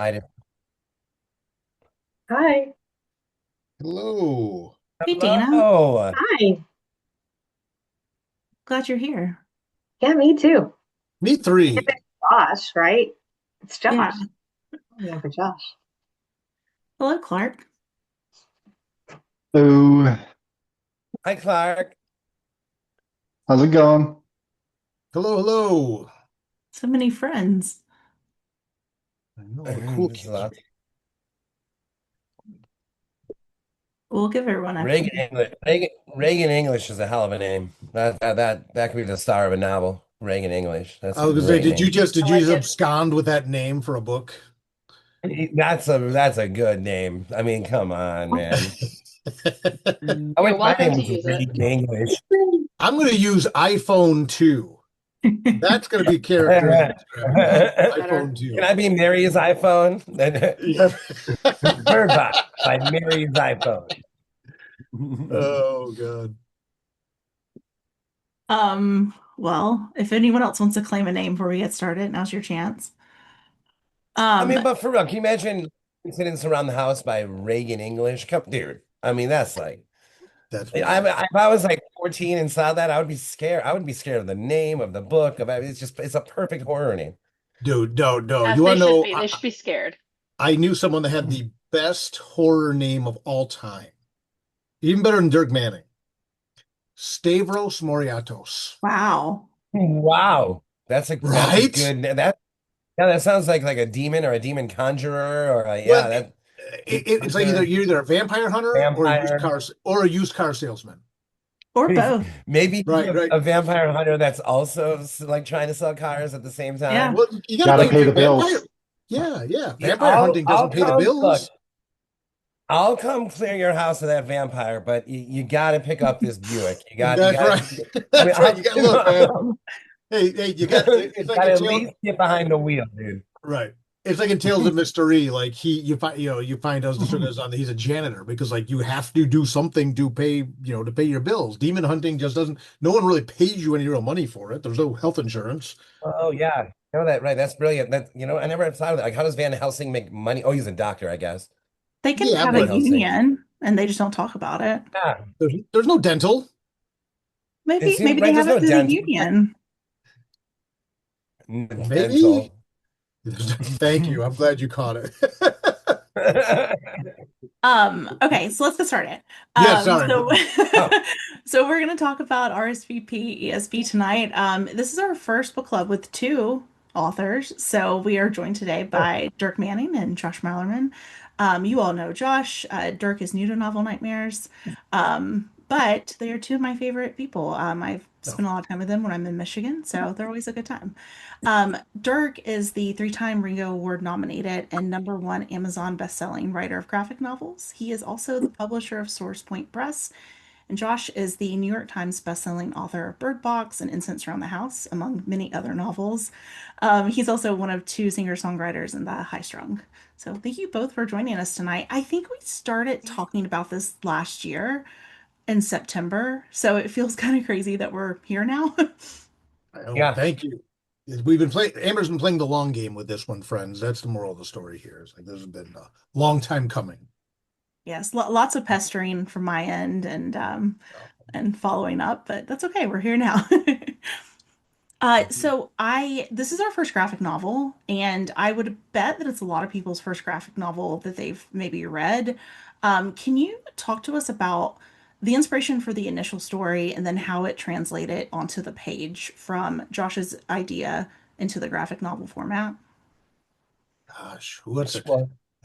I did. Hi. Hello. Hey Dana, Hello. Hi. glad you're here. Yeah, me too. Me three. Josh, right? It's Yeah. Josh. Yeah, for Josh. Hello, Clark. Hello, Hi, Clark. how's it going? Hello, hello. So many friends. I know we're cool This is kids. lots. We'll give everyone a Reagan English. Reagan English is a hell of a name. That could be the star of a novel. Reagan English. That's I a was gonna say, great did you name. just I did you like just it. abscond with that name for a book? That's a good name. I mean, come on, man. I wish You're my welcome name to was use it. Reagan English. I'm gonna use iPhone 2. That's gonna be character in Can the script. Better. iPhone 2. I be Mary's iPhone? Yeah. Bird Box by Mary's iPhone. Oh God. well, if anyone else wants to claim a name before we get started, now's your chance. I Um, mean, but for real, can you imagine incidents around the house by Reagan English? Come, dude. I mean, that's like, That's pretty good. if I was like 14 and saw that, I would be scared. I would be scared of the name of the book. It's a perfect horror name. Dude, no. As You they wanna should know? be. They should be scared. I knew someone that had the best horror name of all time. Even better than Dirk Manning. Stavros Moriatos. wow. Wow, that's a Right? good yeah. That sounds like a demon or a demon conjurer or Well, yeah, that it's like either hunter, you're either a vampire hunter vampire. or a used car salesman. Or both. Maybe Right, right. a vampire hunter that's also like trying to sell cars at the same Yeah. time. Well, you got to Gotta think pay the vampire. bills. Yeah. Yeah, Vampire hunting I'll doesn't pay the come. Look, bills. I'll come clear your house of that vampire, but you got to pick up this Buick. You That's got. right. I mean, That's right. You got to look, I'll man. come. Hey, you got. It's You like got in to at Tales. least get behind the wheel, dude. Right. It's like in Tales of Mystery. Like you find you find out that he's a janitor because like you have to do something to pay to pay your bills. Demon hunting just doesn't. No one really pays you any real money for it. There's no health insurance. Oh yeah, know that right? That's brilliant. I never thought of that. Like, how does Van Helsing make money? Oh, he's a doctor, I guess. They can Yeah, have a Van but Helsing. union and they just don't talk about it. Yeah, there's no dental. it Maybe seems they right. have There's it no through the dental. union. Maybe. Dental. Thank you. I'm glad you caught it. Okay, so let's get started. Yeah, sorry. So Oh, so we're gonna talk about RSVP ESP tonight. This is our first book club with two authors. So we are joined today oh, by Dirk Manning and Josh Malerman. You all know Josh. Dirk is new to Novel Nightmares. But they are two of my favorite people. I've No. spent a lot of time with them when I'm in Michigan, so they're always a good time. Dirk is the three-time Ringo Award nominated and number one Amazon best-selling writer of graphic novels. He is also the publisher of Source Point Press, and Josh is the New York Times best-selling author of Bird Box and Incense Around the House, among many other novels. He's also one of two singer-songwriters in the High Strung. So thank you both for joining us tonight. I think we started talking about this last year in September, so it feels kind of crazy that we're here now. Oh, yeah. thank you. We've been playing, Amber's been playing the long game with this one, friends. That's the moral of the story here. It's like this has been a long time coming. Yes, lots of pestering from my end and following up, but that's okay. We're here now. This is our first graphic novel, and I would bet that it's a lot of people's first graphic novel that they've maybe read. Can you talk to us about the inspiration for the initial story and then how it translated onto the page from Josh's idea into the graphic novel format? Gosh, who wants Sure, to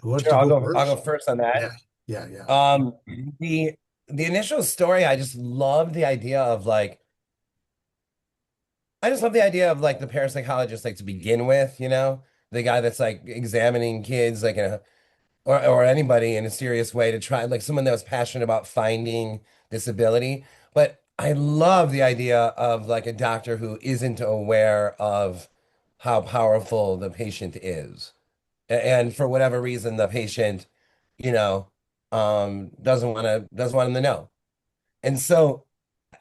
I'll go go. I'll go first? first on that. Yeah, yeah. Um, the the initial story, I just love the idea of like I just love the idea of like the parapsychologist like to begin with, the guy that's like examining kids like or anybody in a serious way to try like someone that was passionate about finding disability. But I love the idea of like a doctor who isn't aware of how powerful the patient is. And for whatever reason, the patient, you know, doesn't want him to know. And so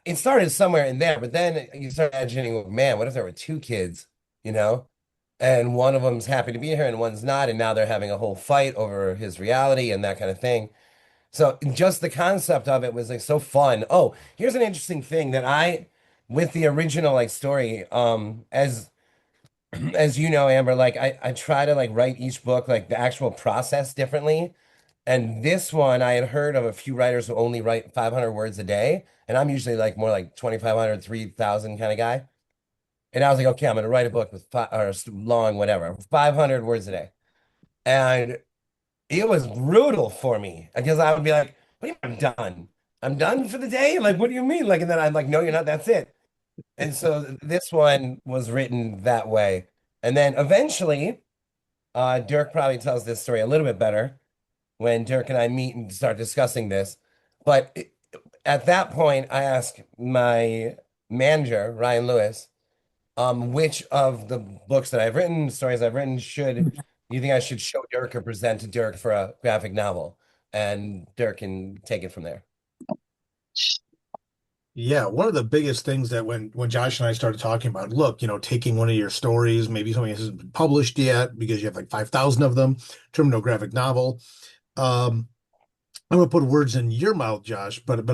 it started somewhere in there, but then you start imagining, man, what if there were two kids, you know? and one of them's happy to be here and one's not, and now they're having a whole fight over his reality and that kind of thing. So just the concept of it was like so fun. Oh, here's an interesting thing that with the original like story, as you know, Amber, like I try to like write each book like the actual process differently. And this one, I had heard of a few writers who only write 500 words a day, and I'm usually like more like 2,500, 3,000 kind of guy. And I was like, okay, I'm gonna write a book with five or long, whatever, 500 words a day. And it was brutal for me because I would be like, what do you mean I'm done? I'm done for the day? Like, what do you mean? Like, and then I'm like, no, you're not, that's it. And so this one was written that way. And then eventually, Dirk probably tells this story a little bit better when Dirk and I meet and start discussing this. But at that point, I asked my manager, Ryan Lewis, which of the books that I've written, stories I've written, should you think I should show Dirk or present to Dirk for a graphic novel? And Dirk can take it from there. Yeah, one of the biggest things that when Josh and I started talking about, look, taking one of your stories, maybe something that hasn't been published yet because you have like 5,000 of them, turn into a graphic novel. Um, I'm gonna put words in your mouth, Josh, but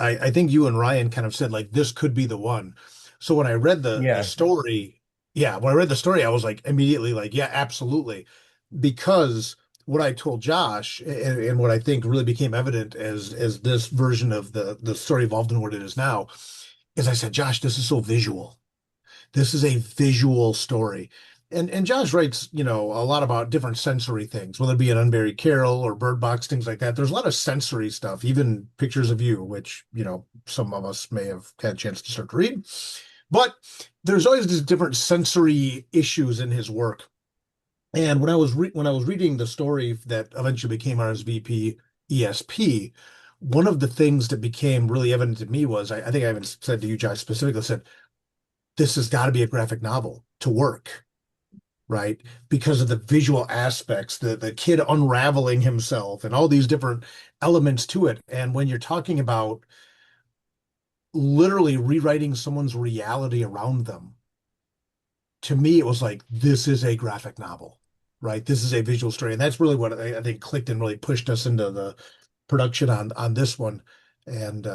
I think you and Ryan kind of said like this could be the one. So when I read the Yeah. story, yeah, when I read the story, I was like immediately like, yeah, absolutely. Because what I told Josh and what I think really became evident as this version of the story evolved into what it is now, is I said, Josh, this is so visual. This is a visual story. And Josh writes, a lot about different sensory things, whether it be an Unburied Carol or Bird Box, things like that. There's a lot of sensory stuff, even pictures of you, which, some of us may have had a chance to start to read. But there's always these different sensory issues in his work. And when I was reading the story that eventually became R.S.V.P. E.S.P, one of the things that became really evident to me was I think I even said to you, Josh, specifically, I said, this has got to be a graphic novel to work, right? Because of the visual aspects, the kid unraveling himself and all these different elements to it. And when you're talking about literally rewriting someone's reality around them, to me, it was like, this is a graphic novel, right? This is a visual story. And that's really what I think clicked and really pushed us into the production on this one. And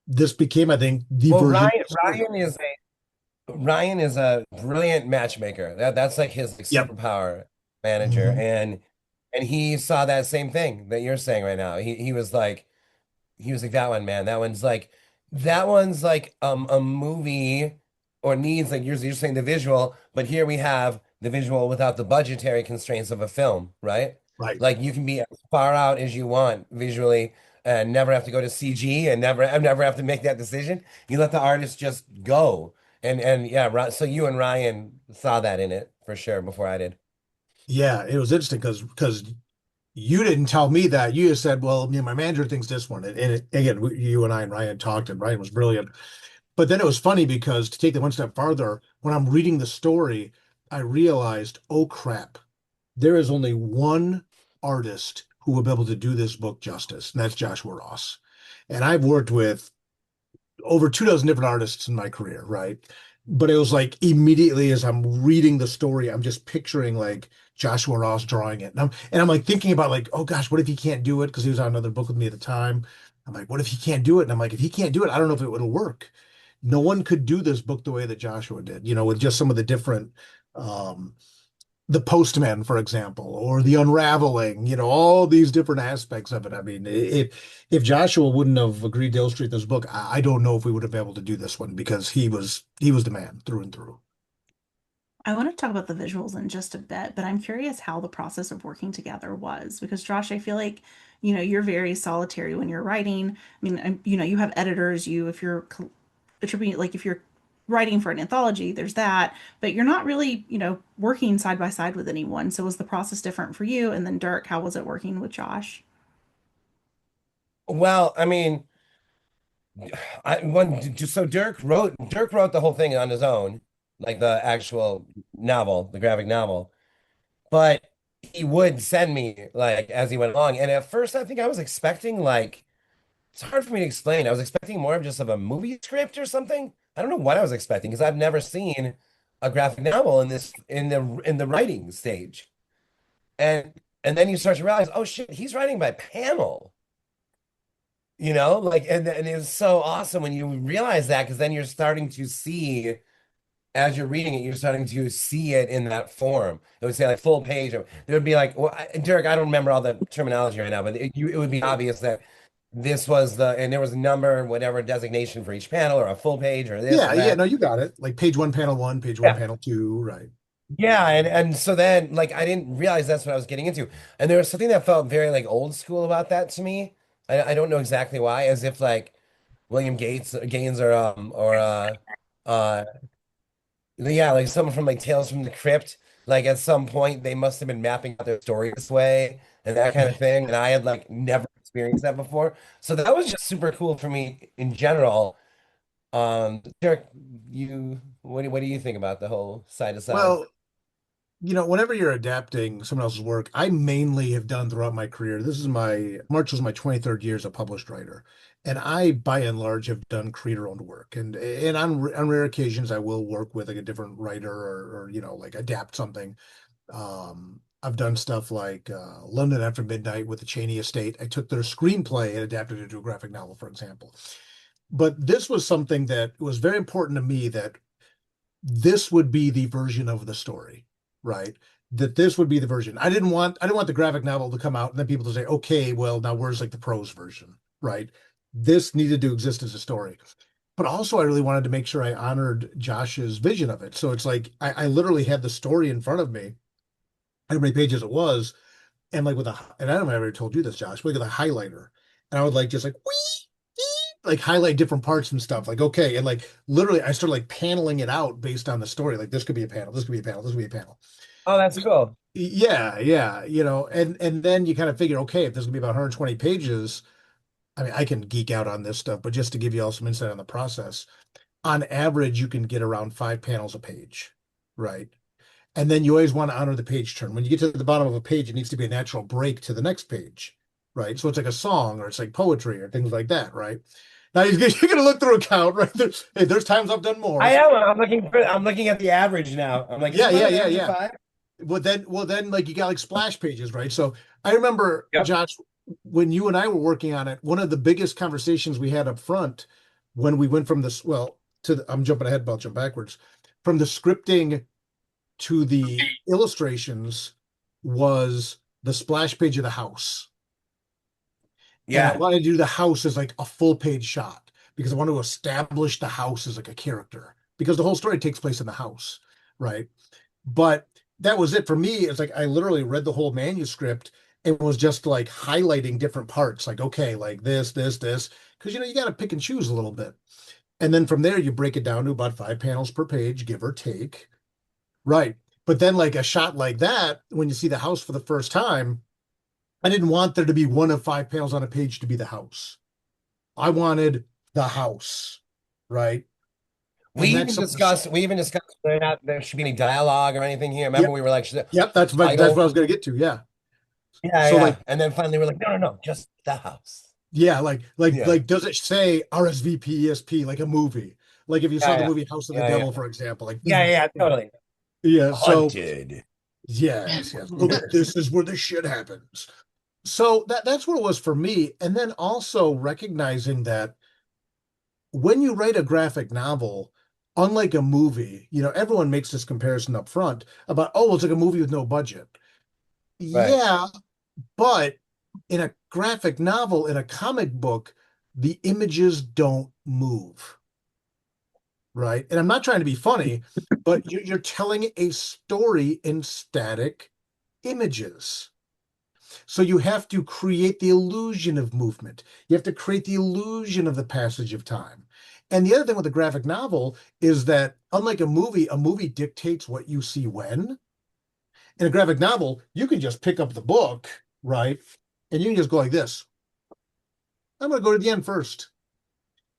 this became, I think, the Well, version Ryan, of the story. Ryan is a brilliant matchmaker. That's like his like, Yep. superpower manager, Mhm. and he saw that same thing that you're saying right now. He was like that one, man. That one's like a movie or needs like you're saying the visual, but here we have the visual without the budgetary constraints of a film, right? Right. Like you can be as far out as you want visually and never have to go to CG and never have to make that decision. You let the artist just go. And yeah, so you and Ryan saw that in it for sure before I did. Yeah, it was interesting because you didn't tell me that. You just said, "Well, my manager thinks this one." Again, you and I and Ryan talked, and Ryan was brilliant. But then it was funny because to take it one step farther, when I'm reading the story, I realized, oh crap, there is only one artist who will be able to do this book justice, and that's Joshua Ross. And I've worked with over 2 dozen different artists in my career, right? But it was like immediately as I'm reading the story, I'm just picturing like Joshua Ross drawing it. And I'm like thinking about like, oh gosh, what if he can't do it? Because he was on another book with me at the time. I'm like, what if he can't do it? And I'm like, if he can't do it, I don't know if it would work. No one could do this book the way that Joshua did, with just some of the different um the postman, for example, or the unraveling, all these different aspects of it. I mean, if Joshua wouldn't have agreed to illustrate this book, I don't know if we would have been able to do this one because he was the man through and through. I want to talk about the visuals in just a bit, but I'm curious how the process of working together was because Josh, I feel like, you're very solitary when you're writing. I mean, you have editors, if you're attributing, like if you're writing for an anthology, there's that, but you're not really, working side by side with anyone. So was the process different for you? And then Dirk, how was it working with Josh? Well, I mean, so Dirk wrote the whole thing on his own, like the actual novel, the graphic novel. But he would send me like as he went along. And at first, I think I was expecting like it's hard for me to explain. I was expecting more of just of a movie script or something. I don't know what I was expecting because I've never seen a graphic novel in this in the writing stage. And then you start to realize, oh shit, he's writing by panel. Like and it's so awesome when you realize that because then you're starting to see as you're reading it, you're starting to see it in that form. It would say like full page. There would be like, well, Dirk, I don't remember all the terminology right now, but it would be obvious that this was and there was a number, whatever designation for each panel, or a full page, or this or Yeah, yeah, that. no, you got it. Like page one, panel one, page one, Yeah. panel two, right? Yeah, and so then like I didn't realize that's what I was getting into. And there was something that felt very like old school about that to me. I don't know exactly why, as if like William Gaines uh yeah, like someone from like Tales from the Crypt. Like at some point they must have been mapping out their story this way and that kind of thing. And I had like never experienced that before. So that was just super cool for me in general. Dirk, what do you think about the whole side to side? Well, whenever you're adapting someone else's work, I mainly have done throughout my career. March was my 23rd year as a published writer. And I, by and large, have done creator-owned work. And on rare occasions, I will work with like a different writer or like adapt something. I've done stuff like London After Midnight with the Cheney Estate. I took their screenplay and adapted it into a graphic novel, for example. But this was something that was very important to me that this would be the version of the story, right? That this would be the version. I didn't want the graphic novel to come out and then people to say, okay, well, now where's like the prose version, right? This needed to exist as a story. But also I really wanted to make sure I honored Josh's vision of it. So it's like I literally had the story in front of me, how many pages it was, and like and I don't know if I ever told you this, Josh, but like with a highlighter. And I would like just like like highlight different parts and stuff. Like, okay. And like literally I started like paneling it out based on the story. Like this could be a panel, this could be a panel, this could be a panel. Oh, that's cool. Yeah, yeah. And then you kind of figure, okay, if there's gonna be about 120 pages, I mean, I can geek out on this stuff, but just to give you all some insight on the process, on average, you can get around 5 panels a page, right? And then you always want to honor the page turn. When you get to the bottom of a page, it needs to be a natural break to the next page, right? So it's like a song or it's like poetry or things like that, right? Now you're going to look through a count, right? There's times I've done more. I am. I'm looking at the average now. I'm like, is Yeah, it about yeah, an yeah, average of yeah. five? Well, then, like you got like splash pages, right? So I remember, Yep. Josh, when you and I were working on it, one of the biggest conversations we had up front when we went from this, well, I'm jumping ahead, but I'll jump backwards, from the scripting to the illustrations was the splash page of the house. And I Yeah. wanted to do the house as like a full page shot because I want to establish the house as like a character because the whole story takes place in the house, right? But that was it for me. It's like I literally read the whole manuscript and was just like highlighting different parts, like, okay, like this, because you got to pick and choose a little bit. And then from there, you break it down to about 5 panels per page, give or take. Right. But then, like a shot like that, when you see the house for the first time, I didn't want there to be one of 5 panels on a page to be the house. I wanted the house. Right. And that's something. We even discussed whether or not there should be any dialogue or anything here. Remember, Yep. we were like, Yep. That's what I title. was going to get to. Yeah. Yeah, So, yeah. like, And then finally we're like, no, no, no, just the house. yeah, like, like, Yeah. like, does it say R.S.V.P. E.S.P. like a movie? Like if you saw Yeah, the yeah. movie House of the Yeah, yeah. Devil, for example, like, Yeah, yeah, totally. yeah. So, Hunted. yes, yes. Oh, this is where the shit happens. So that's what it was for me. And then also recognizing that when you write a graphic novel, unlike a movie, everyone makes this comparison up front about, oh, it's like a movie with no budget. Right. Yeah, but in a graphic novel, in a comic book, the images don't move, right? And I'm not trying to be funny, but you're telling a story in static images. So you have to create the illusion of movement. You have to create the illusion of the passage of time. And the other thing with a graphic novel is that unlike a movie dictates what you see when. In a graphic novel, you can just pick up the book, right? And you can just go like this. I'm going to go to the end first.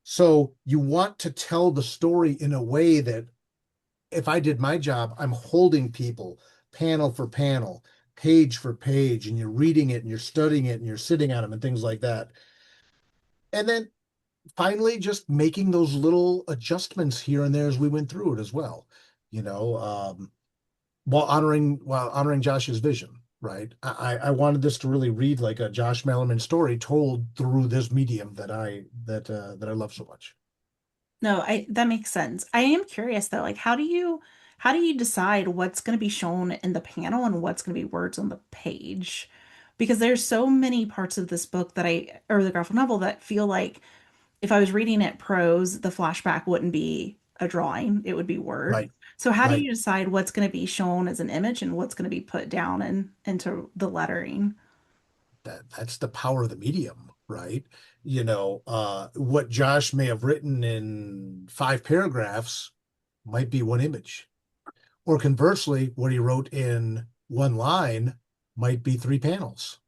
So you want to tell the story in a way that if I did my job, I'm holding people panel for panel, page for page, and you're reading it and you're studying it and you're sitting on them and things like that. And then finally, just making those little adjustments here and there as we went through it as well. while honoring Josh's vision, right? I wanted this to really read like a Josh Malerman story told through this medium that I love so much. No, I that makes sense. I am curious though, like how do you decide what's going to be shown in the panel and what's going to be words on the page? Because there's so many parts of this book that or the graphic novel that feel like if I was reading it prose, the flashback wouldn't be a drawing, it would be words. Right, So how do right. you decide what's going to be shown as an image and what's going to be put down into the lettering? That's the power of the medium, right? What Josh may have written in 5 paragraphs might be one image. Or conversely, what he wrote in one line might be 3 panels,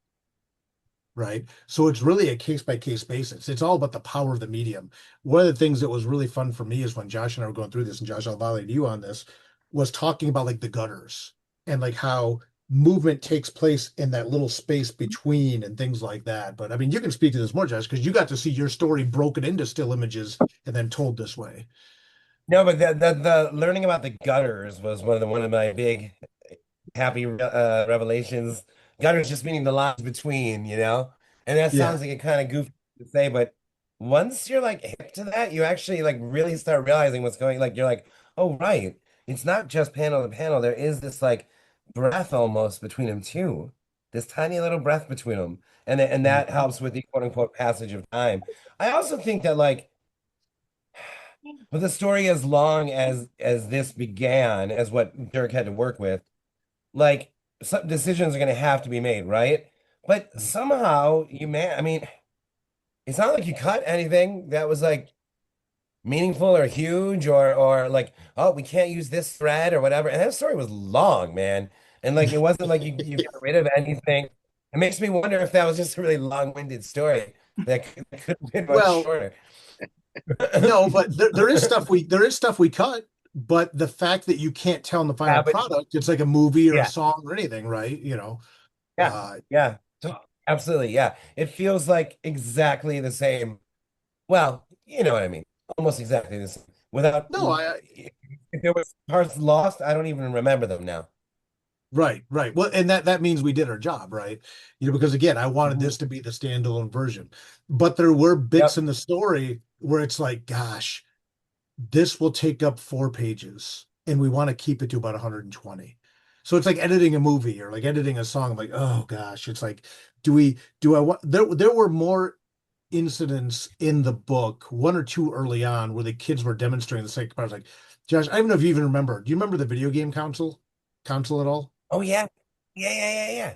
right? So it's really a case by case basis. It's all about the power of the medium. One of the things that was really fun for me is when Josh and I were going through this, and Josh, I'll validate you on this, was talking about like the gutters and like how movement takes place in that little space between and things like that. But I mean, you can speak to this more, Josh, because you got to see your story broken into still images and then told this way. No, but the learning about the gutters was one of my big happy revelations. Gutters just meaning the lines between, you know? And that Yeah. sounds like a kind of goofy to say, but once you're like hip to that, you actually like really start realizing what's going, like you're like, oh right. It's not just panel to panel. There is this like breath almost between them too. This tiny little breath between them. And that helps with the quote unquote passage of time. I also think that like with a story as long as this began, as what Dirk had to work with, like some decisions are going to have to be made, right? But somehow I mean, it's not like you cut anything that was like meaningful or huge or like, oh, we can't use this thread or whatever. And that story was long, man. And like it wasn't like you got rid of anything. It makes me wonder if that was just a really long-winded story that could have been much Well, shorter. no, but there is stuff we cut, but the fact that you can't tell in the final Yeah, but product, it's like a movie or a yeah, song or anything, right? yeah, Uh, yeah. Absolutely, yeah. It feels like exactly the same. Well, you know what I mean. Almost exactly the same. Without, no, I if there was parts lost, I don't even remember them now. right, right. Well, and that means we did our job, right? Because again, I wanted Mhm. this to be the standalone version, but there were bits Yep. in the story where it's like, gosh, this will take up 4 pages, and we want to keep it to about 120. So it's like editing a movie or like editing a song. Like, oh gosh, it's like, do I want there were more incidents in the book, one or two early on, where the kids were demonstrating the psychic powers. Like, Josh, I don't know if you even remember. Do you remember the video game console at all? Oh yeah. Yeah.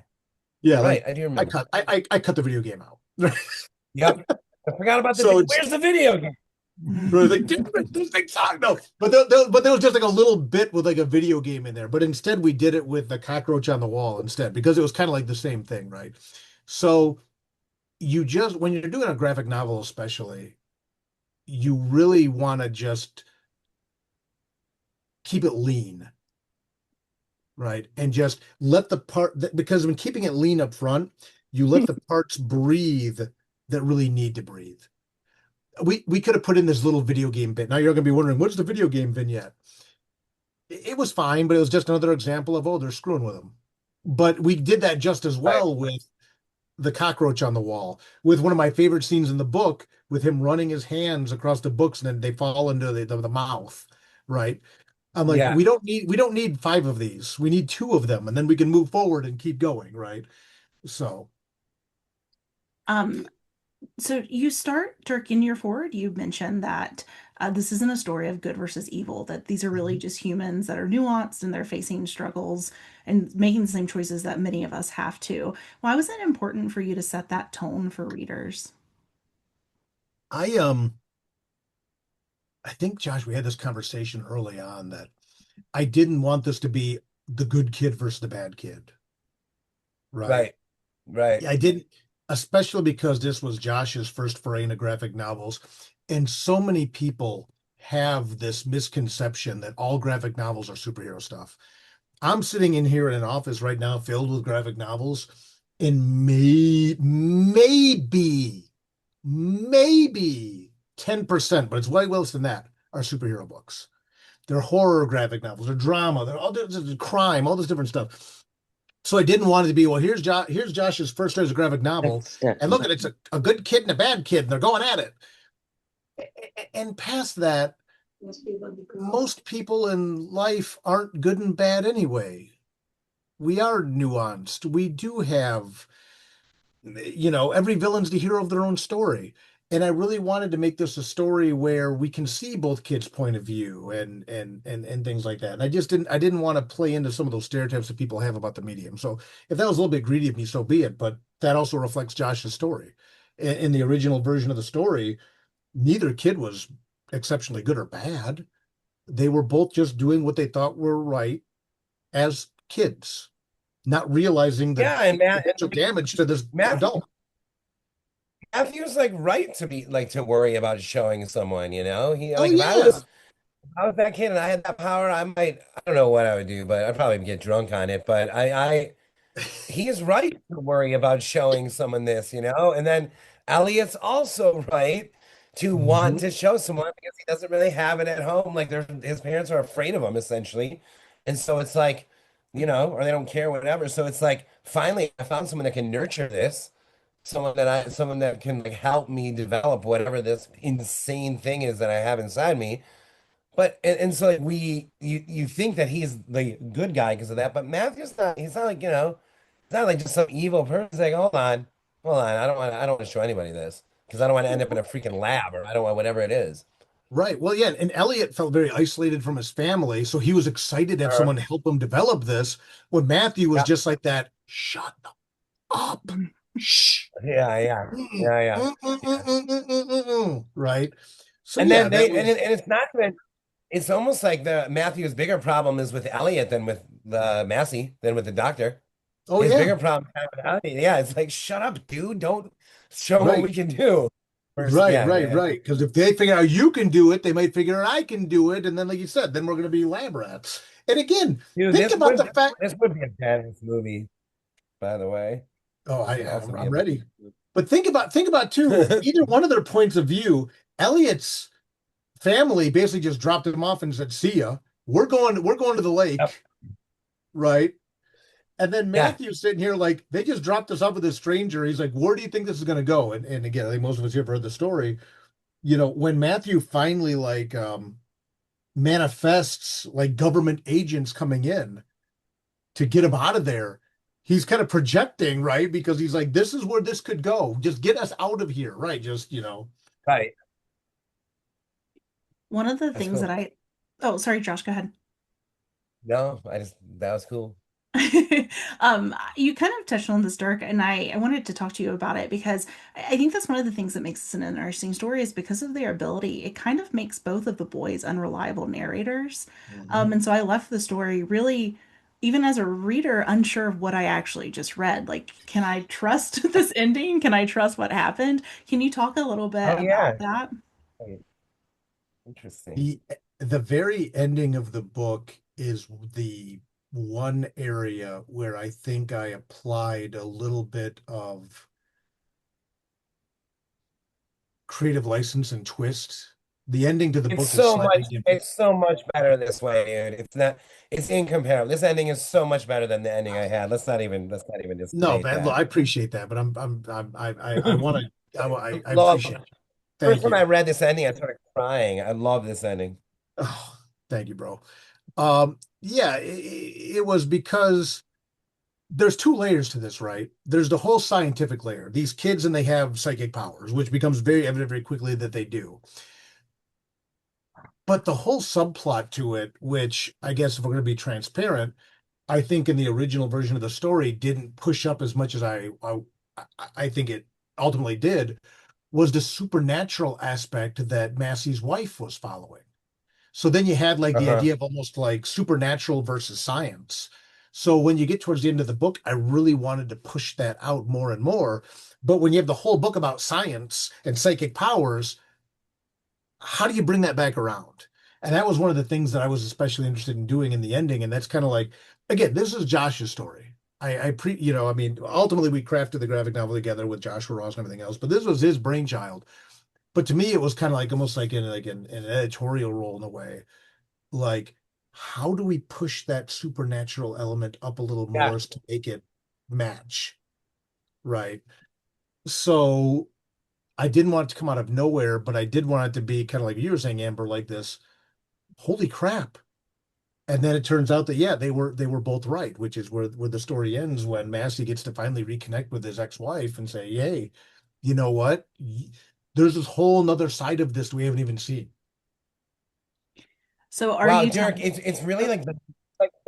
Yeah, You're right. like I do I remember. cut I cut the video game out. Yep. I forgot about So it's where's the video game? really like, damn it, this thing's on. No, but there was just like a little bit with like a video game in there. But instead, we did it with the cockroach on the wall instead because it was kind of like the same thing, right? So you just when you're doing a graphic novel, especially, you really want to just keep it lean, right? And just let the because when keeping it lean up front, you let the parts breathe that really need to breathe. We could have put in this little video game bit. Now you're going to be wondering, what's the video game vignette? It was fine, but it was just another example of, oh, they're screwing with them. But we did that just as Right. well with the cockroach on the wall, with one of my favorite scenes in the book, with him running his hands across the books and then they fall into the mouth, right? I'm like, Yeah. we don't need 5 of these. We need 2 of them, and then we can move forward and keep going, right? So Um, So you start, Dirk, in your forward, you mentioned that this isn't a story of good versus evil, that these are really mhm. just humans that are nuanced and they're facing struggles and making the same choices that many of us have to. Why was it important for you to set that tone for readers? I I think Josh, we had this conversation early on that I didn't want this to be the good kid versus the bad kid, right? Right. Right. I didn't, especially because this was Josh's first foray into graphic novels, and so many people have this misconception that all graphic novels are superhero stuff. I'm sitting in here in an office right now filled with graphic novels, and maybe 10%, but it's way less than that, are superhero books. they're horror graphic novels, they're drama, they're all this crime, all this different stuff. So I didn't want it to be, well, here's Josh's first as a graphic novel, and look at it's a good kid and a bad kid, and they're going at it. And past that, most people in life aren't good and bad anyway. We are nuanced. We do have, every villain's the hero of their own story. And I really wanted to make this a story where we can see both kids' point of view and things like that. And I didn't want to play into some of those stereotypes that people have about the medium. So if that was a little bit greedy of me, so be it. But that also reflects Josh's story. In the original version of the story, neither kid was exceptionally good or bad. They were both just doing what they thought were right as kids, not realizing the Yeah, and Matt, potential damage to this Matthew, adult. Matthew's like right to be like to worry about showing someone, you know? He Oh like yeah, if I was that kid and I had that power, I don't know what I would do, but I'd probably get drunk on it. But he is right to worry about showing someone this, you know? And then Elliot's also right to want Mhm. to show someone because he doesn't really have it at home. Like his parents are afraid of him essentially. And so it's like, or they don't care, whatever. So it's like, finally, I found someone that can nurture this, someone that can like help me develop whatever this insane thing is that I have inside me. But and so like you think that he's the good guy because of that, but Matthew's not. He's not like he's not like just some evil person. He's like, hold on, I don't want to show anybody this because I don't want to end up in a freaking lab or I don't want whatever it is. Right. Well, yeah, and Elliot felt very isolated from his family, so he was excited to have Uh, someone help him develop this. When Matthew was yeah, just like that, shut up. Shh. yeah, yeah, Mm, yeah, yeah. mm, mm, mm, Yeah. mm, mm, mm, right. So And yeah, then that and was it's not even. It's almost like the Matthew's bigger problem is with Elliot than with the Massey than with the doctor. oh His yeah, bigger problem is with Elliot. Yeah, it's like shut up, dude. Don't show what right. we can do. First, Right, yeah, right, yeah. right. Because if they figure out you can do it, they might figure out I can do it, and then, like you said, then we're going to be lab rats. And again, Dude, think about the fact. this would be a badass movie, by the way. Oh, This would also be I'm a ready. badass But think about too. movie. Either one of their points of view. Elliot's family basically just dropped him off and said, "See ya. We're going to the Yep. lake, right?" And then Yeah. Matthew's sitting here like they just dropped us off with a stranger. He's like, "Where do you think this is going to go?" And again, I think most of us here have heard the story. When Matthew finally manifests like government agents coming in to get him out of there, he's kind of projecting, right? Because he's like, this is where this could go. Just get us out of here, right? Just. Right. One of the That's things that cool. oh, sorry, Josh, go ahead. No, that was cool. You kind of touched on this, Dirk, and I wanted to talk to you about it because I think that's one of the things that makes this an interesting story is because of their ability. It kind of makes both of the boys unreliable narrators. Mhm. And so I left the story really, even as a reader, unsure of what I actually just read. Like, can I trust this ending? Can I trust what happened? Can you talk a little bit Oh about yeah. that? Right. Interesting. The the very ending of the book is the one area where I think I applied a little bit of creative license and twist. The ending to the book is slightly different. It's so much better this way, dude. It's incomparable. This ending is so much better than the ending I had. Let's not even just No, debate man, look, I that. appreciate that, but I want to, I Love appreciate it. First Thank time I you. read this ending, I started crying. I love this ending. Oh, thank you, bro. Yeah, it was because there's two layers to this, right? There's the whole scientific layer. These kids and they have psychic powers, which becomes very evident very quickly that they do. But the whole subplot to it, which I guess if we're going to be transparent, I think in the original version of the story didn't push up as much as I think it ultimately did, was the supernatural aspect that Massey's wife was following. So then you had like the Uh-huh. idea of almost like supernatural versus science. So when you get towards the end of the book, I really wanted to push that out more and more. But when you have the whole book about science and psychic powers, how do you bring that back around? And that was one of the things that I was especially interested in doing in the ending. And that's kind of like, again, this is Josh's story. I mean, ultimately we crafted the graphic novel together with Joshua Ross and everything else, but this was his brainchild. But to me, it was kind of like almost like in an editorial role in a way. like, how do we push that supernatural element up a little Yeah. more to make it match? Right. So I didn't want it to come out of nowhere, but I did want it to be kind of like you were saying, Amber, like this, holy crap. And then it turns out that yeah, they were both right, which is where the story ends when Massey gets to finally reconnect with his ex-wife and say, "Hey, you know what? There's this whole nother side of this we haven't even seen." So are Wow, you Dirk, telling? it's really like the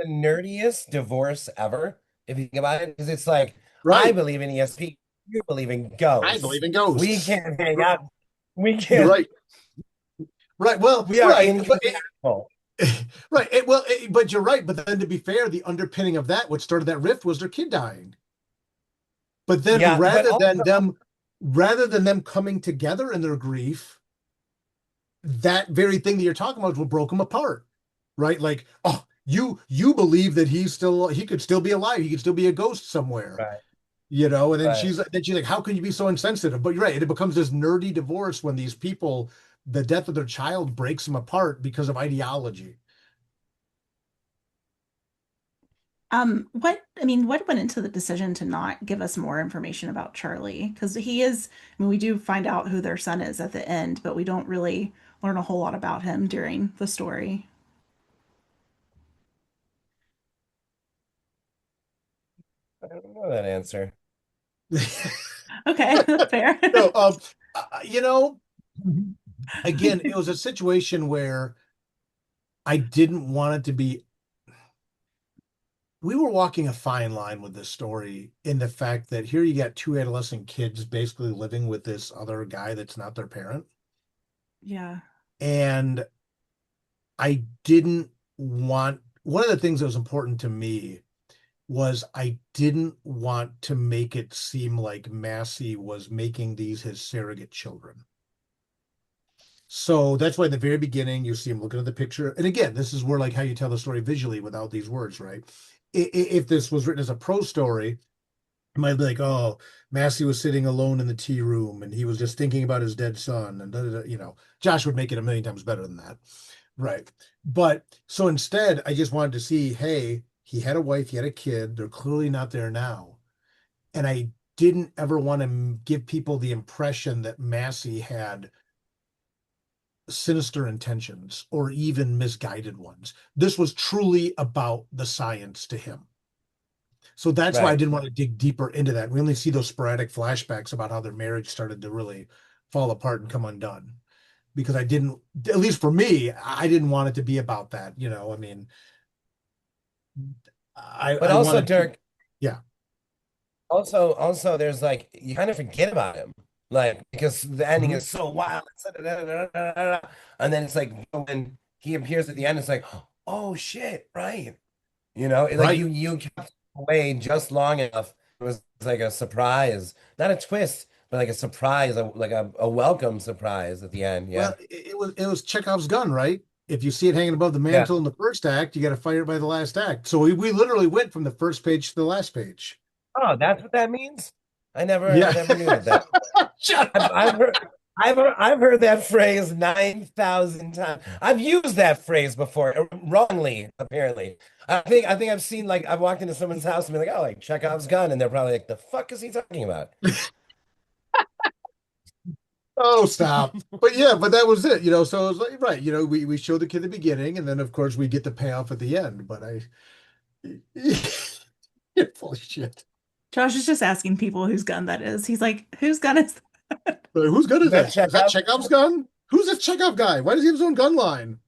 nerdiest divorce ever, if you think about it. Because it's like I Right. believe in ESP, you believe in I ghosts. believe in We ghosts. can't hang out. We You're can't. right. Right. Well, We are right. But incompatible. right. But you're right. But then to be fair, the underpinning of that, what started that rift was their kid dying. But then Yeah, but rather than them coming together in their grief, that very thing that you're talking about is what broke them apart. Right? Like, oh, you believe that he could still be alive, he could still be a ghost somewhere. right, And then right. she's like, how can you be so insensitive? But you're right, it becomes this nerdy divorce when these people, the death of their child breaks them apart because of ideology. What went into the decision to not give us more information about Charlie? Because we do find out who their son is at the end, but we don't really learn a whole lot about him during the story. I don't know that answer. Okay, fair. No, you know, again, it was a situation where I didn't want it to be. We were walking a fine line with this story in the fact that here you got two adolescent kids basically living with this other guy that's not their parent. Yeah. And I didn't want, one of the things that was important to me was I didn't want to make it seem like Massey was making these his surrogate children. So that's why in the very beginning you see him looking at the picture. And again, this is where like how you tell the story visually without these words, right? If this was written as a prose story, it might be like, oh, Massey was sitting alone in the tea room and he was just thinking about his dead son, and da, da, da, Josh would make it a million times better than that. Right. But so instead, I just wanted to see, hey, he had a wife, he had a kid. They're clearly not there now. And I didn't ever want to give people the impression that Massey had sinister intentions or even misguided ones. This was truly about the science to him. So that's why I Right. didn't want to dig deeper into that. We only see those sporadic flashbacks about how their marriage started to really fall apart and come undone. Because I didn't, at least for me, I didn't want it to be about that. I mean, But I also, wanted to, Dirk, yeah. also, there's like you kind of forget about him, like because the ending Mhm. is so wild, and then it's like when he appears at the end, it's like, oh shit, right? Like Right. you kept away just long enough. It was like a surprise, not a twist, but like a surprise, like a welcome surprise at the end. Well, Yeah, it was Chekhov's gun, right? If you see it hanging above the yeah. mantle in the first act, you got to fire it by the last act. So we literally went from the first page to the last page. Oh, that's what that means. I Yeah. never knew that. Shut I've up. heard I've heard that phrase 9,000 times. I've used that phrase before, wrongly, apparently. I think I've seen like I've walked into someone's house and been like, oh, like Chekhov's gun, and they're probably like, the fuck is he talking about? Oh, stop. But yeah, but that was it, So it was like, right, we show the kid the beginning, and then of course we get the payoff at the end. But you're full of shit. Josh is just asking people whose gun that is. He's like, whose gun is But whose gun Is is that that? Is that Chekhov? Chekhov's gun? Who's this Chekhov guy? Why does he have his own gun line?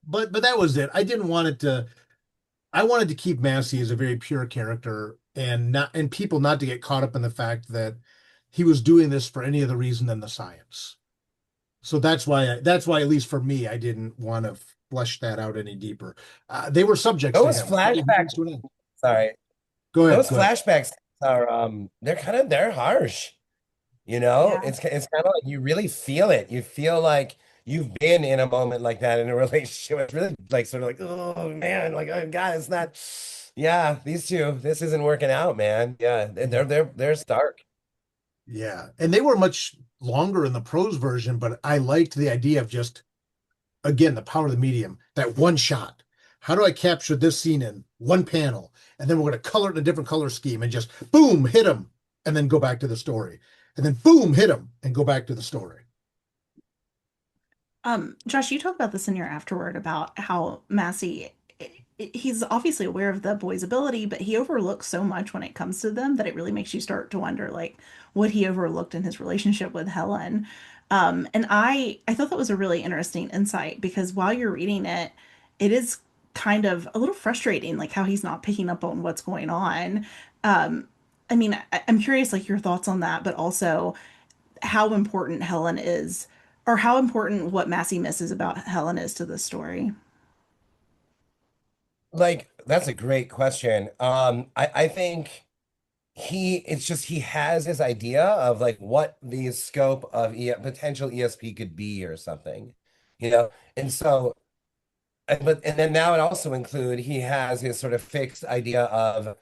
But that was it. I didn't want it to. I wanted to keep Massey as a very pure character, and people not to get caught up in the fact that he was doing this for any other reason than the science. So that's why at least for me, I didn't want to flesh that out any deeper. They were subjects to Those him. They did means flashbacks, to an end. sorry, Go ahead, those go ahead. flashbacks are they're harsh. Yeah. It's kind of like you really feel it. You feel like you've been in a moment like that in a relationship. It's really like sort of like, oh man, like oh God, it's not. Yeah, these two, this isn't working out, man. Yeah, they're stark. Yeah, and they were much longer in the prose version, but I liked the idea of just again, the power of the medium, that one shot. How do I capture this scene in one panel? And then we're going to color it in a different color scheme and just boom, hit them, and then go back to the story. And then boom, hit them and go back to the story. Josh, you talk about this in your afterword about how Massey, he's obviously aware of the boy's ability, but he overlooks so much when it comes to them that it really makes you start to wonder, like, what he overlooked in his relationship with Helen. And I thought that was a really interesting insight because while you're reading it, it is kind of a little frustrating, like how he's not picking up on what's going on. Um, I mean, I'm curious, like your thoughts on that, but also how important Helen is, or how important what Massey misses about Helen is to this story. Like, that's a great question. I think it's just he has his idea of like what the scope of potential ESP could be or something, you know? And so, and then now it also include he has his sort of fixed idea of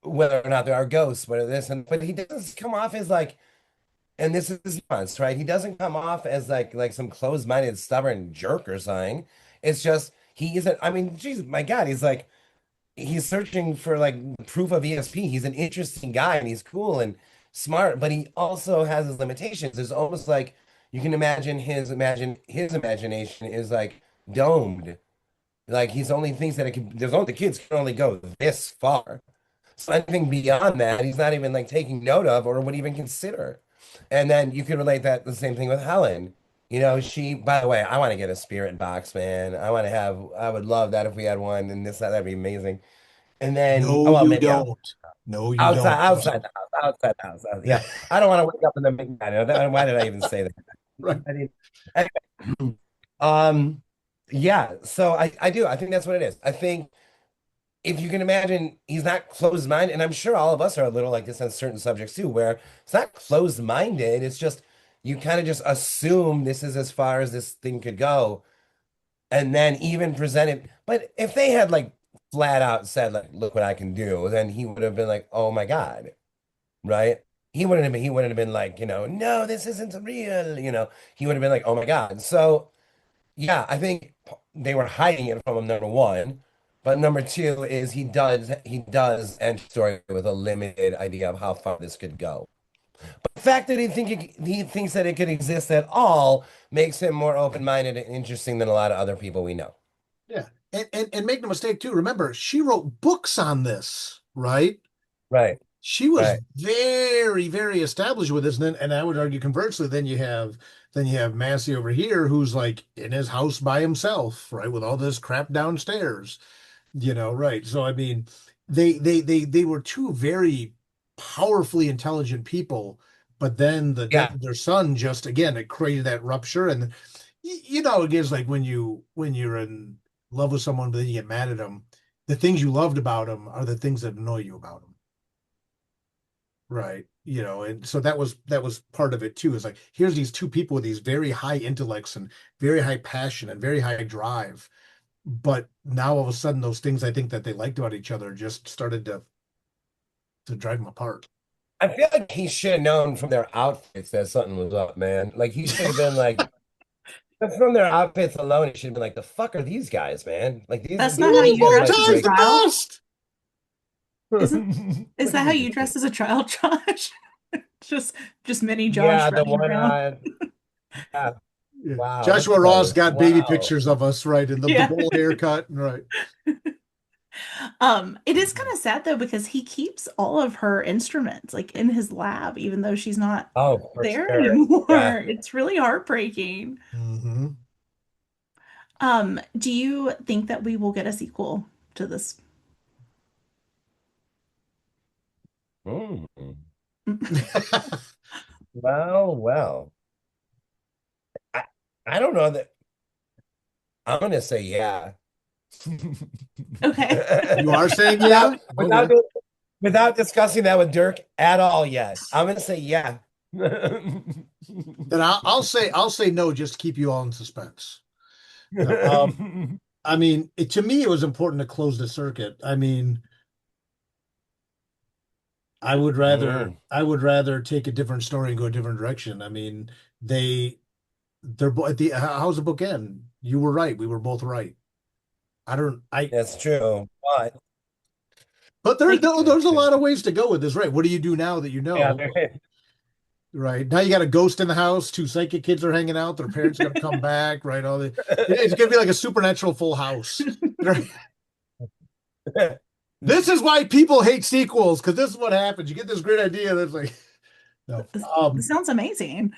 whether or not there are ghosts, whether this and but he doesn't come off as like, and this is his nuance, right? He doesn't come off as like some closed-minded, stubborn jerk or something. It's just he isn't. I mean, Jesus, my God, he's searching for like proof of ESP. He's an interesting guy and he's cool and smart, but he also has his limitations. It's almost like you can imagine his imagination is like domed. Like he's only thinks that it can there's only the kids can only go this far. So anything beyond that, he's not even like taking note of or would even consider. And then you can relate that the same thing with Helen. By the way, I want to get a spirit box, man. I would love that if we had one and that'd be amazing. And then, oh, No, well, you maybe don't. No, you don't. outside the house, outside the house. Yeah, I don't want to wake up in the midnight. Why did I even say that? Right. I mean, anyway, um, yeah. So I do. I think that's what it is. I think if you can imagine, he's not closed-minded, and I'm sure all of us are a little like this on certain subjects too, where it's not closed-minded. It's just you kind of just assume this is as far as this thing could go, and then even present it. But if they had like flat out said like, "Look what I can do," then he would have been like, "Oh my God," right? He wouldn't have been like, no, this isn't real. He would have been like, "Oh my God." So yeah, I think they were hiding it from him, number one. But number two is he does end the story with a limited idea of how far this could go. But the fact that he thinks that it could exist at all makes him more open-minded and interesting than a lot of other people we know. Yeah. And make no mistake too. Remember, she wrote books on this, right? Right, She was right. very, very established with this. And I would argue conversely, then you have Massey over here who's like in his house by himself, right? With all this crap downstairs. Right. So I mean, they were two very powerfully intelligent people, but then the death Yeah. of their son just again it created that rupture, and it gives like when you're in love with someone, but then you get mad at them. The things you loved about them are the things that annoy you about them, right? And so that was part of it too. Is like here's these two people with these very high intellects and very high passion and very high drive, but now all of a sudden those things I think that they liked about each other just started to drive them apart. I feel like he should have known from their outfits that something was up, man. Like he should have been like, from their outfits alone, he should have been like, the fuck are these guys, man? Like That's not how Little you bow might dress be as a ties breaking. the child. best. Isn't is Look that at how these you dress idiots. as a child, Josh? just just mini Josh Yeah, the running one around. yeah. Yeah. Wow, look Joshua at Ross those. got baby Wow. pictures of us, right? And the Yeah. bowl haircut, right? It is kind of sad though because he keeps all of her instruments like in his lab, even though she's not Oh, for there sure. Yeah. anymore. It's really heartbreaking. Hmm. Do you think that we will get a sequel to this? Mm. Well, well. I, I don't know that I'm gonna say yeah. Okay. You are saying Without yeah? without Okay. without discussing that with Dirk at all yet. I'm gonna say yeah. Then I'll say no just to keep you all in suspense. I mean, to me, it was important to close the circuit. I mean, I would rather Mm. I would rather take a different story and go a different direction. I mean, they they're at the how's the book end? You were right. We were both right. I don't. I. That's true. But But Like, there's a lot of ways to go with this, right? What do you do now that you yeah, know? Right now, you got a ghost in the house. Two psychic kids are hanging out. Their parents are gonna come back. Right? It's gonna be like a supernatural Full House. Right? This is why people hate sequels because this is what happens. You get this great idea that's like no. this sounds amazing.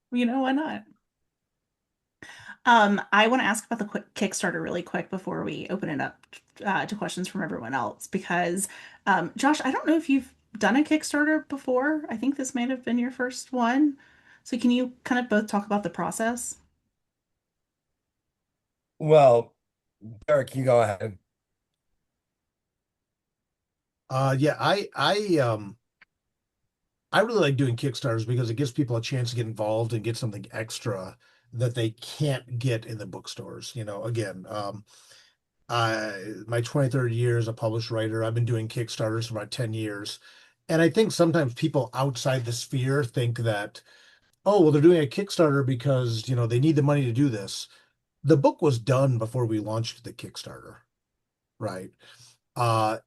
Why not? I want to ask about the quick Kickstarter really quick before we open it up to questions from everyone else because Josh, I don't know if you've done a Kickstarter before. I think this might have been your first one. So can you kind of both talk about the process? well, Dirk, you go ahead. Yeah, I really like doing Kickstarters because it gives people a chance to get involved and get something extra that they can't get in the bookstores. Again, my 23rd year as a published writer, I've been doing Kickstarters for about 10 years. And I think sometimes people outside the sphere think that, oh, well, they're doing a Kickstarter because, they need the money to do this. The book was done before we launched the Kickstarter, right? Uh,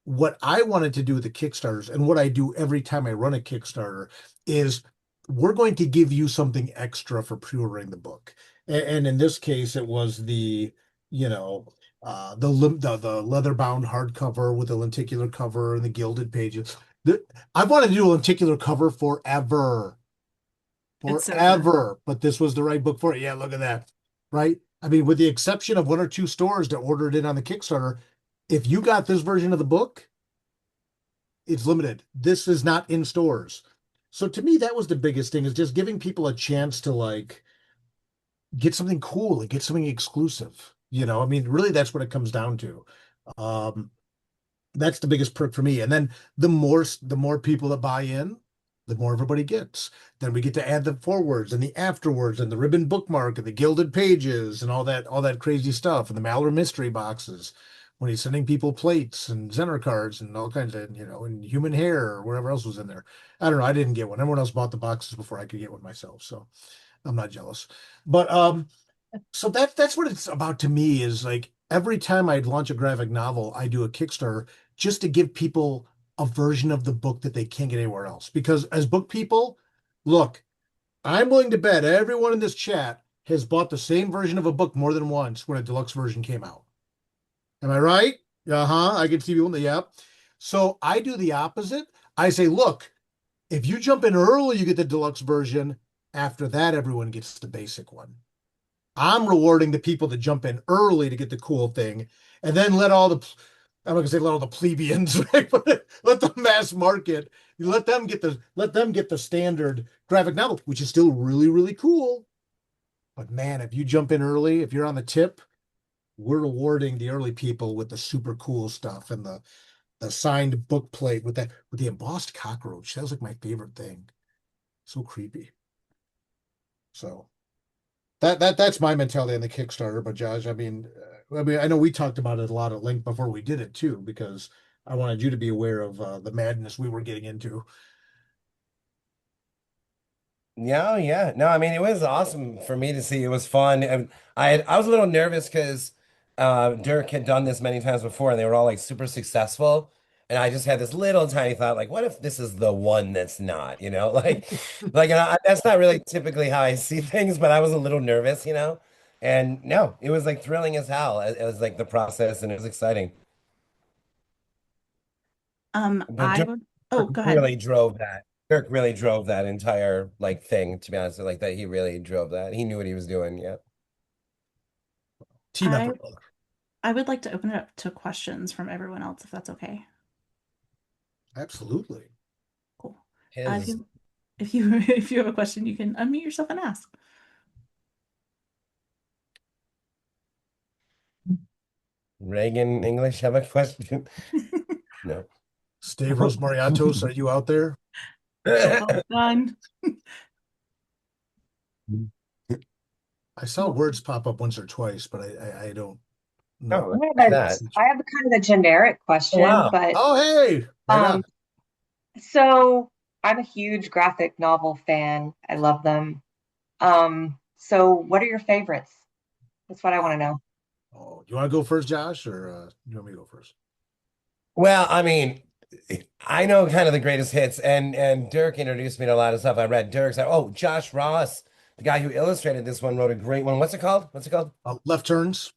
what I wanted to do with the Kickstarters and what I do every time I run a Kickstarter is we're going to give you something extra for pre-ordering the book. And in this case, it was you know, the leather-bound hardcover with the lenticular cover and the gilded pages. I've wanted to do a lenticular cover forever, It's so good. but this was the right book for it. Yeah, look at that. Right? I mean, with the exception of one or two stores that ordered it on the Kickstarter, if you got this version of the book, it's limited. This is not in stores. So to me, that was the biggest thing is just giving people a chance to like get something cool and get something exclusive. I mean, really that's what it comes down to. Um, that's the biggest perk for me. And then the more people that buy in, the more everybody gets. Then we get to add the forwards and the afterwards and the ribbon bookmark and the gilded pages and all that crazy stuff and the Maler mystery boxes when he's sending people plates and Zener cards and all kinds of, and human hair or whatever else was in there. I don't know. I didn't get one. Everyone else bought the boxes before I could get one myself. So I'm not jealous. But so that's what it's about to me is like every time I launch a graphic novel, I do a Kickstarter just to give people a version of the book that they can't get anywhere else. Because as book people, look, I'm willing to bet everyone in this chat has bought the same version of a book more than once when a deluxe version came out. Am I right? Uh-huh. I can see people. Yep. So I do the opposite. I say, look, if you jump in early, you get the deluxe version. After that, everyone gets the basic one. I'm rewarding the people that jump in early to get the cool thing, and then I'm not gonna say let all the plebeians, right? But let the mass market, you let them get the standard graphic novel, which is still really, really cool. But man, if you jump in early, if you're on the tip, we're rewarding the early people with the super cool stuff and the signed book plate with the embossed cockroach. That was like my favorite thing. So creepy. So that's my mentality on the Kickstarter. But Josh, I mean, I know we talked about it a lot at length before we did it too, because I wanted you to be aware of the madness we were getting into. Yeah, oh, yeah. No, I mean it was awesome for me to see. It was fun. And I was a little nervous because Dirk had done this many times before and they were all like super successful. And I just had this little tiny thought, like, what if this is the one that's not, Like that's not really typically how I see things, but I was a little nervous. And no, it was like thrilling as hell. It was like the process and it was exciting. But I Dirk would. Oh, Dirk go ahead. really drove that. Dirk really drove that entire like thing, to be honest. Like that he really drove that. He knew what he was doing. Yeah. Team I effort. I would like to open it up to questions from everyone else, if that's okay. Absolutely. Cool. If His you if you have a question, you can unmute yourself and ask. Reagan English have a question? No. Stavros Mariatos, are you out there? So well done. I saw words pop up once or twice, but I don't Oh, know. what's I have a, that? I have a kind of a generic Oh, question, wow. but Oh, hey, right on. um, so I'm a huge graphic novel fan. I love them. So what are your favorites? That's what I want to know. Oh, you want to go first, Josh, or you want me to go first? Well, I mean, I know kind of the greatest hits, and Dirk introduced me to a lot of stuff. I read Dirk's. Oh, Josh Ross, the guy who illustrated this one, wrote a great one. What's it called? What's it called? Left Turns.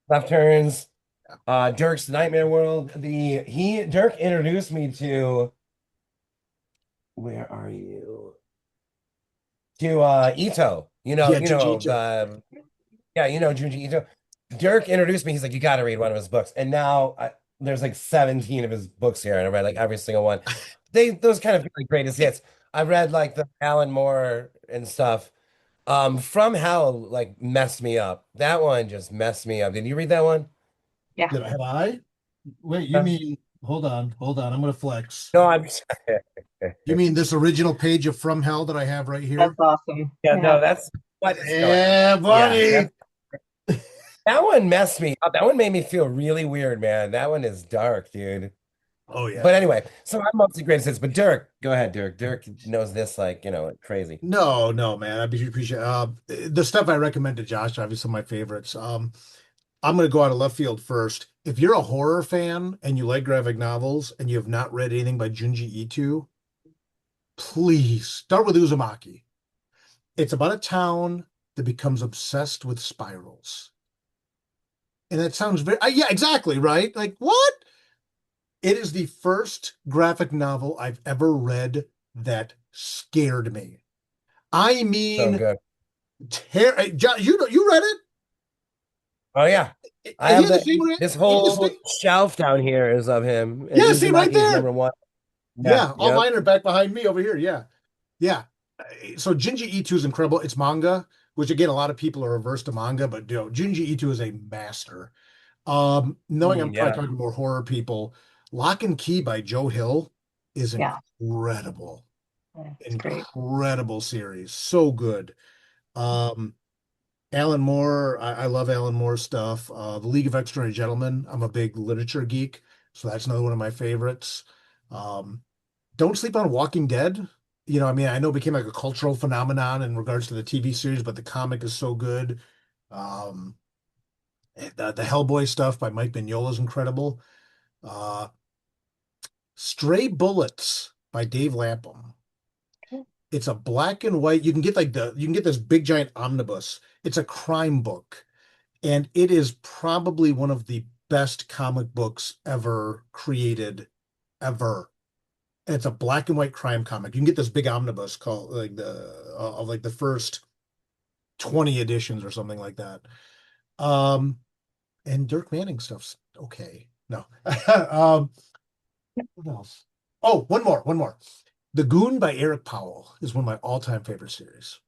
Left Turns. Dirk's Nightmare World. Dirk introduced me to where are you? To Ito. Yeah, Junji Ito. Yeah, Junji Ito. Dirk introduced me. He's like, you got to read one of his books. And now there's like 17 of his books here, and I read like every single one. Those kind of feel like greatest hits. I read like the Alan Moore and stuff. From Hell like messed me up. That one just messed me up. Did you read that one? Yeah, Have I? Wait, you Yeah. mean, hold on, I'm gonna flex. No, I'm You mean this original page of From Hell that I have right here? that's awesome. yeah, Yeah. no, that's what is going on. Yeah, Yeah, buddy. that one messed me up. That one made me feel really weird, man. That one is dark, dude. Oh yeah. But anyway, so I'm mostly greatest hits. But Dirk, go ahead, Dirk. Dirk knows this like, crazy. No, no, man. I appreciate the stuff I recommend to Josh, obviously my favorites. I'm gonna go out of left field first. If you're a horror fan and you like graphic novels and you have not read anything by Junji Ito, please start with Uzumaki. It's about a town that becomes obsessed with spirals. And that sounds very, yeah, exactly, right? Like, what? It is the first graphic novel I've ever read that scared me. I So mean, good. You read Oh yeah. it? I He have had the same, this he had the whole same. shelf down here is of him. And Yeah, see right Uzumaki is there. number one. Yeah, Yeah, all yep. mine are back behind me over here. Yeah, yeah. So Junji Ito is incredible. It's manga, which again, a lot of people are averse to manga, but Junji Ito is a master. Knowing I'm probably Yeah. talking more horror people, Lock and Key by Joe Hill is Yeah, incredible. it's great. Incredible series. So good. Um, Alan Moore, I love Alan Moore's stuff. The League of Extraordinary Gentlemen, I'm a big literature geek, so that's another one of my favorites. Um, don't sleep on Walking Dead. I mean, I know it became like a cultural phenomenon in regards to the TV series, but the comic is so good. Um, the Hellboy stuff by Mike Mignola is incredible. Uh, Stray Bullets by Dave Lapham. It's a black and white. You can get this big giant omnibus. It's a crime book, and it is probably one of the best comic books ever created, ever. And it's a black and white crime comic. You can get this big omnibus called like the first 20 editions or something like that. And Dirk Manning stuff's okay. No. What else? Oh, one more. The Goon by Eric Powell is one of my all-time favorite series.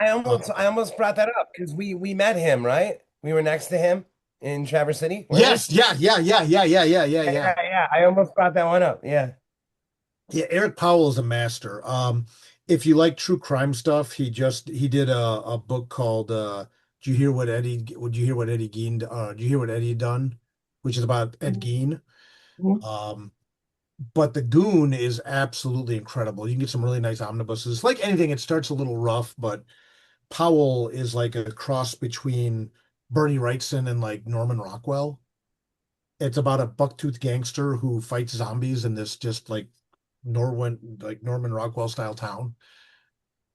I almost brought that up because we met him, right? We were next to him in Traverse City. Weren't we? Yes, yeah. Yeah. I almost brought that one up. Yeah. Yeah, Eric Powell is a master. If you like true crime stuff, he did a book called Did you hear what Eddie would you hear what Eddie Gein did you hear what Eddie had done? Which is about Ed Gein. Mhm. But The Goon is absolutely incredible. You can get some really nice omnibuses. Like anything, it starts a little rough, but Powell is like a cross between Bernie Wrightson and like Norman Rockwell. It's about a bucktooth gangster who fights zombies in this just Norman Rockwell style town.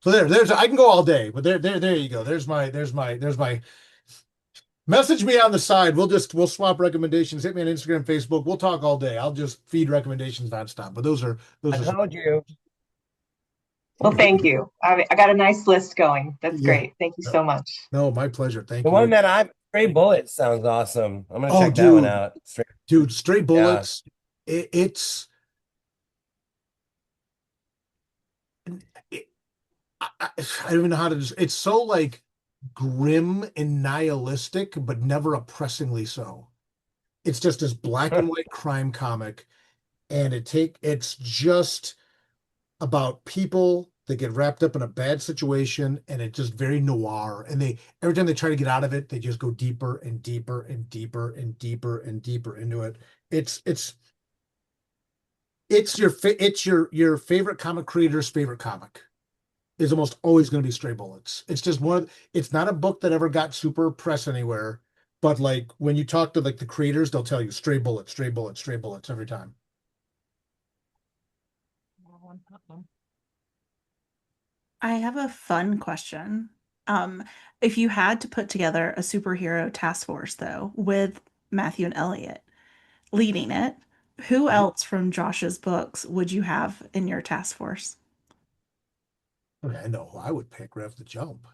So there's I can go all day, but there you go. There's my message me on the side. We'll swap recommendations. Hit me on Instagram, Facebook. We'll talk all day. I'll just feed recommendations nonstop. But those I are some, told you. Well, thank you. I got a nice list going. That's yeah. great. Thank you so much. No, my pleasure. Thank The you. one that Stray Bullets sounds awesome. I'm gonna Oh, check that one out. dude, Stray Yeah. Bullets. It's it, I don't even know how to. It's so like grim and nihilistic, but never oppressingly so. It's just this black and white crime comic, and it's just about people that get wrapped up in a bad situation, and it's just very noir. And every time they try to get out of it, they just go deeper and deeper and deeper and deeper and deeper into it. It's your favorite comic creator's favorite comic. is almost always going to be Stray Bullets. It's just it's not a book that ever got super press anywhere, but like when you talk to like the creators, they'll tell you Stray Bullets, Stray Bullets, Stray Bullets every time. I have a fun question. Um, if you had to put together a superhero task force, though, with Matthew and Elliot leading it, who else from Josh's books would you have in your task force? Okay, I know who I would pick right off the jump.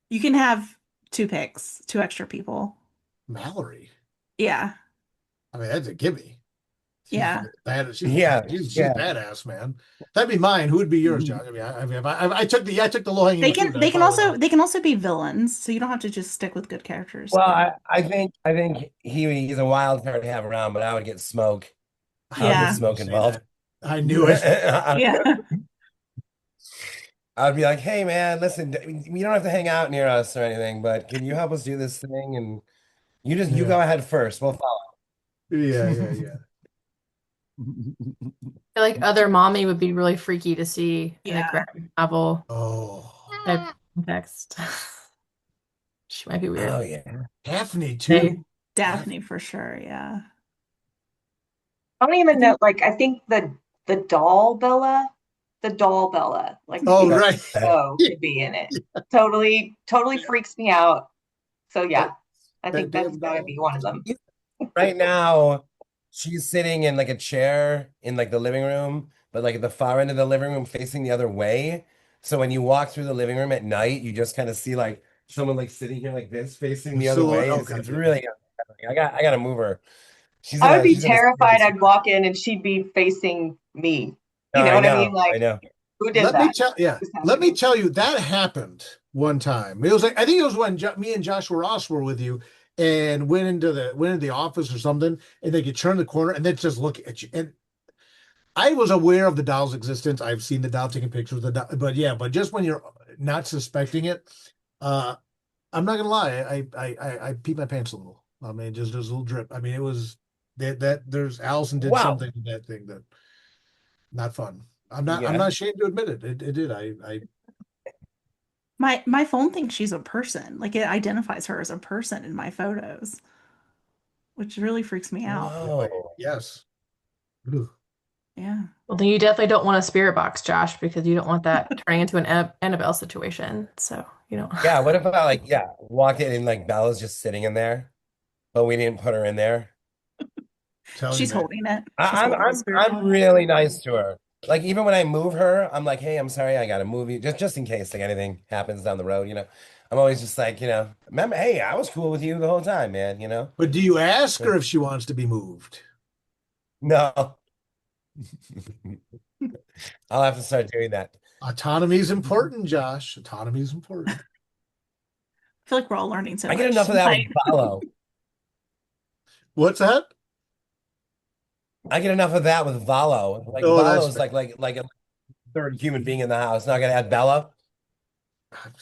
You can have two picks, two extra people. Mallory. Yeah, I mean, that's a gimme. She's yeah. fucking bad. Yeah, She's yeah. badass, man. That'd be mine. Who would be yours, John? I took the low hanging They fruit. can I they can followed also up. they can also be villains, so you don't have to just stick with good characters. Well, I think he's a wild card to have around, but I would get Smoke. I I would get knew Yeah, you would Smoke say involved. that. I knew it. yeah. I'd be like, hey man, listen, you don't have to hang out near us or anything, but can you help us do this thing? And you Yeah, go ahead first. We'll follow. yeah. I feel like other mommy would be really freaky to see in a Yeah. graphic novel Oh, type context. She might be Oh weird. yeah. Daphne They, too. Daphne for sure. Yeah. I don't I even know. think Like, I think the doll Bella, like Oh, seems right. so to be in it. Totally freaks me out. So That yeah, I that think that's damn gotta doll. be one of them. Right now, she's sitting in like a chair in like the living room, but like at the far end of the living room facing the other way. So when you walk through the living room at night, you just kind of see like someone like sitting here like this facing The the other silhouette. way. It's Okay, it's yeah. really I gotta move her. I would be She's in a scary terrified. spot. I'd walk in and she'd be facing me. No, You know I what I mean? know, Like, I know. who did that? What's Let me happening? tell you that happened one time. It was like I think it was when me and Joshua Ross were with you and went into the office or something, and they could turn the corner and they just look at you. And I was aware of the doll's existence. I've seen the doll taking pictures of the doll, but yeah, but just when you're not suspecting it, uh, I'm not gonna lie, I peed my pants a little. I mean, just there's a little drip. I mean, it was that there's Allison did Wow. something to that thing that not fun. I'm Yeah. not ashamed to admit it. It did. I my phone thinks she's a person. Like it identifies her as a person in my photos, which really freaks me out. boy, Whoa. yes. Ugh. Yeah. well, then you definitely don't want a spirit box, Josh, because you don't want that turning into an Annabelle situation. So, you know. Yeah, what if I like walked in and like Bella's just sitting in there, but we didn't put her in there? Telling you, She's man. holding it. She's I, I'm holding the I'm spirit I'm box. really nice to her. Like even when I move her, I'm like, hey, I'm sorry, I got to move you just in case like anything happens down the road, you know. I'm always just like, remember, hey, I was cool with you the whole time, man, you know. But do you ask her if she wants to be moved? No, I'll have to start doing that. Autonomy is important, Josh. Autonomy is important. I feel like we're all learning so I get much enough of that with tonight. Valo. What's that? I get enough of that with Valo. Like Oh, that's Valo's fair. like a third human being in the house. Not gonna add Bella.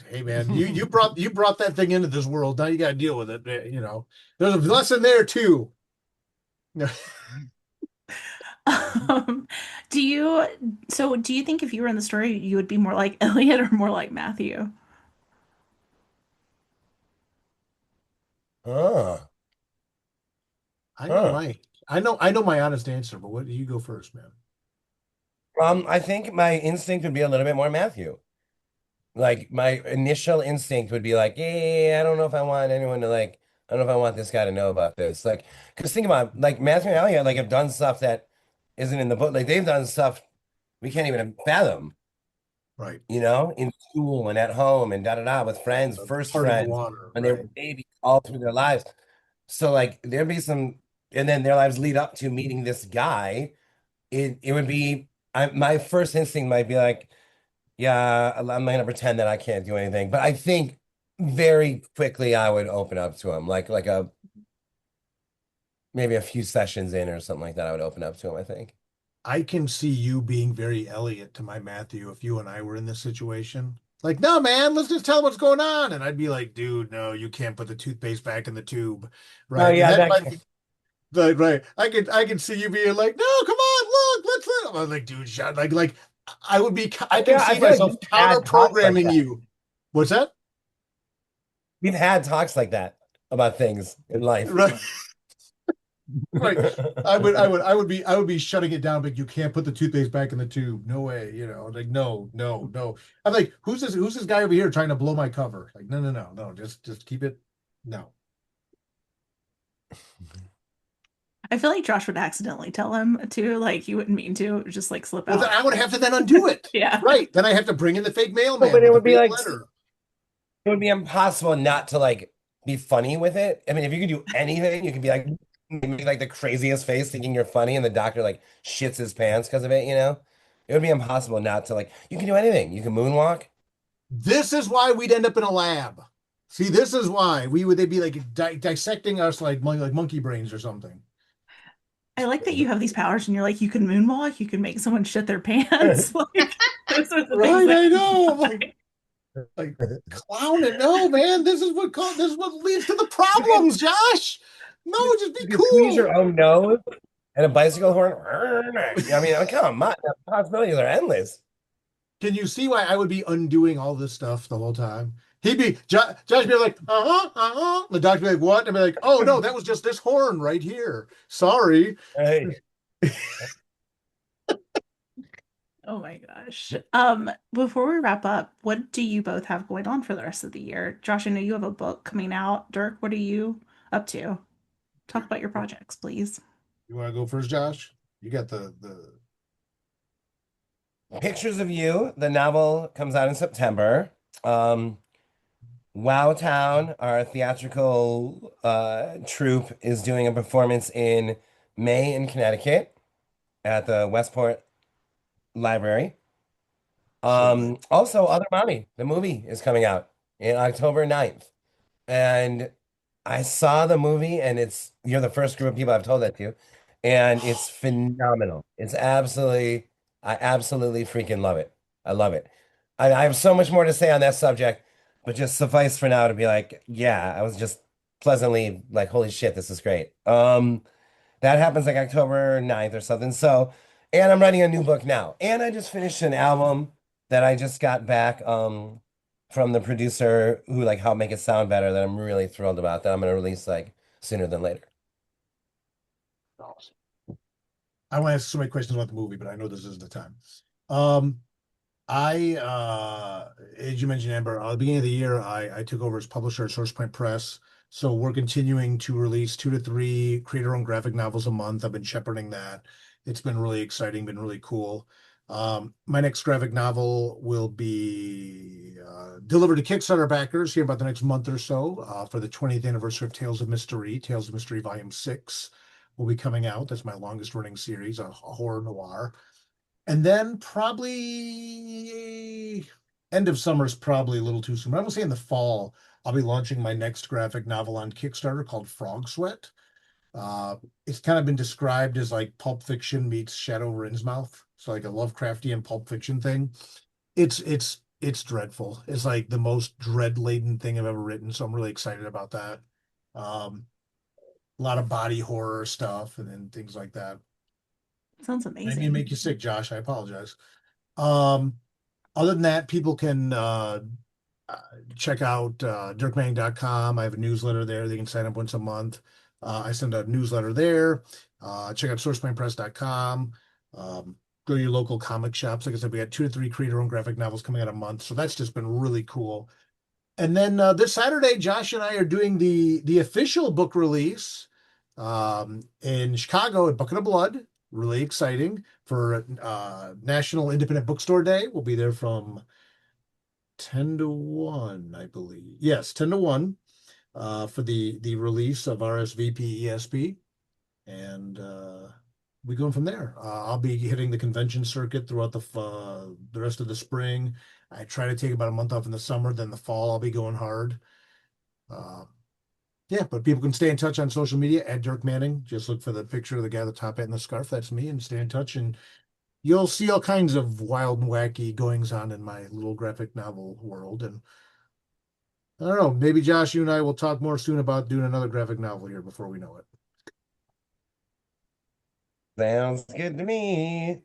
Hey man, you brought that thing into this world. Now you got to deal with it. You know, there's a lesson there too. Um, do you think if you were in the story, you would be more like Elliot or more like Matthew? Huh. I know Huh. my I know my honest answer, but what you go first, man? I think my instinct would be a little bit more Matthew. Like my initial instinct would be like, yeah, I don't know if I want anyone to like, I don't know if I want this guy to know about this. Like, because think about it, like Matthew and Elliot like have done stuff that isn't in the book. Like they've done stuff we can't even fathom, Right. in school and at home and da da da with friends, first Heart in the friends water, when they were right? babies all through their lives. So like there'd be some, and then their lives lead up to meeting this guy. It would be my first instinct might be like, yeah, I'm not gonna pretend that I can't do anything, but I think very quickly I would open up to him, like a maybe a few sessions in or something like that. I would open up to him, I think. I can see you being very Elliot to my Matthew if you and I were in this situation. Like, no, man, let's just tell him what's going on. And I'd be like, dude, no, you can't put the toothpaste back in the tube. Oh Right. And yeah, that that might be like, right. I could see you being like, no, come on, look, let's I'm like, dude, shut like I can I see feel like myself we've counter had talks like programming that. you. What's that? We've had talks like that about things in life. Right. Right. I would be shutting it down, but you can't put the toothpaste back in the tube. No way, like no, no, no. I'm like, who's this guy over here trying to blow my cover? Like, no, no, no, no, just keep it. No. I feel like Josh would accidentally tell him to, like he wouldn't mean to, it would just like slip Well, then out. I would have to then undo it. Yeah. Right. Then I have to bring in the fake No, mailman but with it the would be fake like letter. it would be impossible not to like be funny with it. I mean, if you could do anything, you could be like make like the craziest face thinking you're funny, and the doctor like shits his pants because of it, you know? It would be impossible not to like you can do anything. You can moonwalk. This is why we'd end up in a lab. See, this is why they'd be like dissecting us like monkey brains or something. I like that you have these powers and you're like, you can moonwalk, you can make someone shit their pants. Like those are the things Right, that I come know. to I'm mind. like clown it. No, man, this is what leads to the You could problems, Josh. No, just be you could squeeze cool. your own nose and a bicycle horn. I mean, come on, the possibilities are endless. Can you see why I would be undoing all this stuff the whole time? Josh be like, uh-huh. The doctor be like, what? And be like, oh no, that was just this horn right here. Sorry. Hey, Oh my gosh. Before we wrap up, what do you both have going on for the rest of the year? Josh, I know you have a book coming out. Dirk, what are you up to? Talk about your projects, please. You want to go first, Josh? You got the Pictures of You, the novel comes out in September. Um, Wow Town, our theatrical troupe, is doing a performance in May in Connecticut at the Westport Library. so good. Also, Other Mommy, the movie is coming out in October 9th. And I saw the movie, and you're the first group of people I've told that to, and it's phenomenal. I absolutely freaking love it. I love it. I have so much more to say on that subject, but just suffice for now to be like, yeah, I was just pleasantly like, holy shit, this is great. That happens like October 9th or something. So, and I'm writing a new book now. And I just finished an album that I just got back from the producer who like helped make it sound better that I'm really thrilled about that I'm gonna release like sooner than later. I want to ask so many questions about the movie, but I know this is the time. Um, as you mentioned, Amber, at the beginning of the year, I took over as publisher at SourcePoint Press. So we're continuing to release 2 to 3 creator-owned graphic novels a month. I've been shepherding that. It's been really exciting, been really cool. My next graphic novel will be delivered to Kickstarter backers here about the next month or so for the 20th anniversary of Tales of Mystery. Tales of Mystery Volume 6 will be coming out. That's my longest running series, a horror noir. And then probably end of summer is probably a little too soon. But I'm gonna say in the fall, I'll be launching my next graphic novel on Kickstarter called Frog Sweat. Uh, it's kind of been described as like Pulp Fiction meets Shadow over Innsmouth. So like a Lovecraftian Pulp Fiction thing. It's dreadful. It's like the most dread-laden thing I've ever written. So I'm really excited about that. Um, a lot of body horror stuff and things like that. Sounds I didn't mean to amazing. make you sick, Josh. I apologize. Um, Other than that, people can uh, check out dirkmanning.com. I have a newsletter there. They can sign up once a month. I send a newsletter there. Check out sourcepointpress.com. Go to your local comic shops. Like I said, we had 2 to 3 creator-owned graphic novels coming out a month. So that's just been really cool. And then this Saturday, Josh and I are doing the official book release in Chicago at Bucket of Blood. Really exciting for National Independent Bookstore Day. We'll be there from 10 to 1, I believe. Yes, 10 to 1 for the release of R.S.V.P. E.S.P. And we going from there. I'll be hitting the convention circuit throughout the rest of the spring. I try to take about a month off in the summer. Then the fall, I'll be going hard. Uh, yeah, but people can stay in touch on social media at Dirk Manning. Just look for the picture of the guy with the top hat and the scarf. That's me, and stay in touch. And you'll see all kinds of wild and wacky goings on in my little graphic novel world. And I don't know, maybe Josh, you and I will talk more soon about doing another graphic novel here before we know it. Sounds good to me.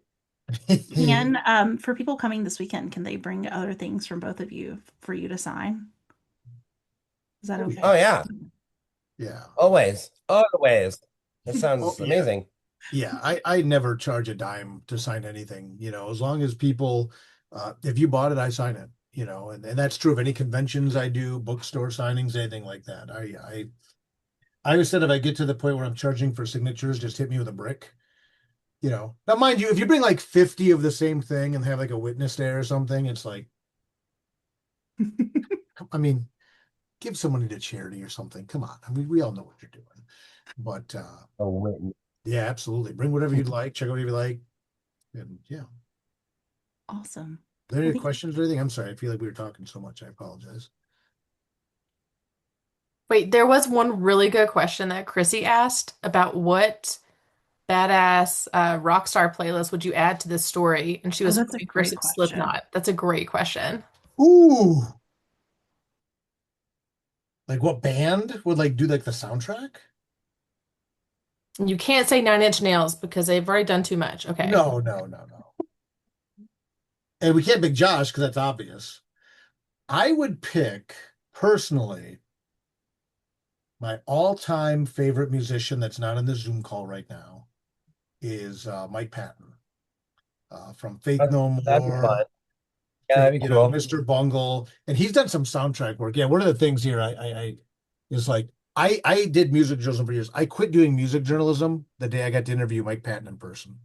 Can for people coming this weekend, can they bring other things from both of you for you to sign? Is that Oh Oh yeah, okay? yeah, yeah. always, always. That Oh sounds yeah, amazing. yeah. I never charge a dime to sign anything. As long as people, if you bought it, I sign it. And that's true of any conventions I do, bookstore signings, anything like that. I always said if I get to the point where I'm charging for signatures, just hit me with a brick. Now mind you, if you bring like 50 of the same thing and have like a witness there or something, it's like, I mean, give some money to charity or something. Come on. I mean, we all know what you're doing. But Oh, wait. yeah, absolutely. Bring whatever you'd like, check out whatever you like. And yeah. Are Awesome. there Well, any thank you. questions or anything? I'm sorry. I feel like we were talking so much. I apologize. Wait, there was one really good question that Chrissy asked about what badass rock star playlist would you add to this story? And she Oh, was that's a voting for great question. Slipknot. That's a great question. Ooh, like what band would like do like the soundtrack? And you can't say Nine Inch Nails because they've already done too much. Okay. No, no, no, no. And we can't pick Josh because that's obvious. I would pick personally my all-time favorite musician that's not in the Zoom call right now is Mike Patton from Faith No That'd be fun. More Yeah, to that'd be cool. Mr. Bungle, and he's done some soundtrack work. Yeah, one of the things here I is like I did music journalism for years. I quit doing music journalism the day I got to interview Mike Patton in person.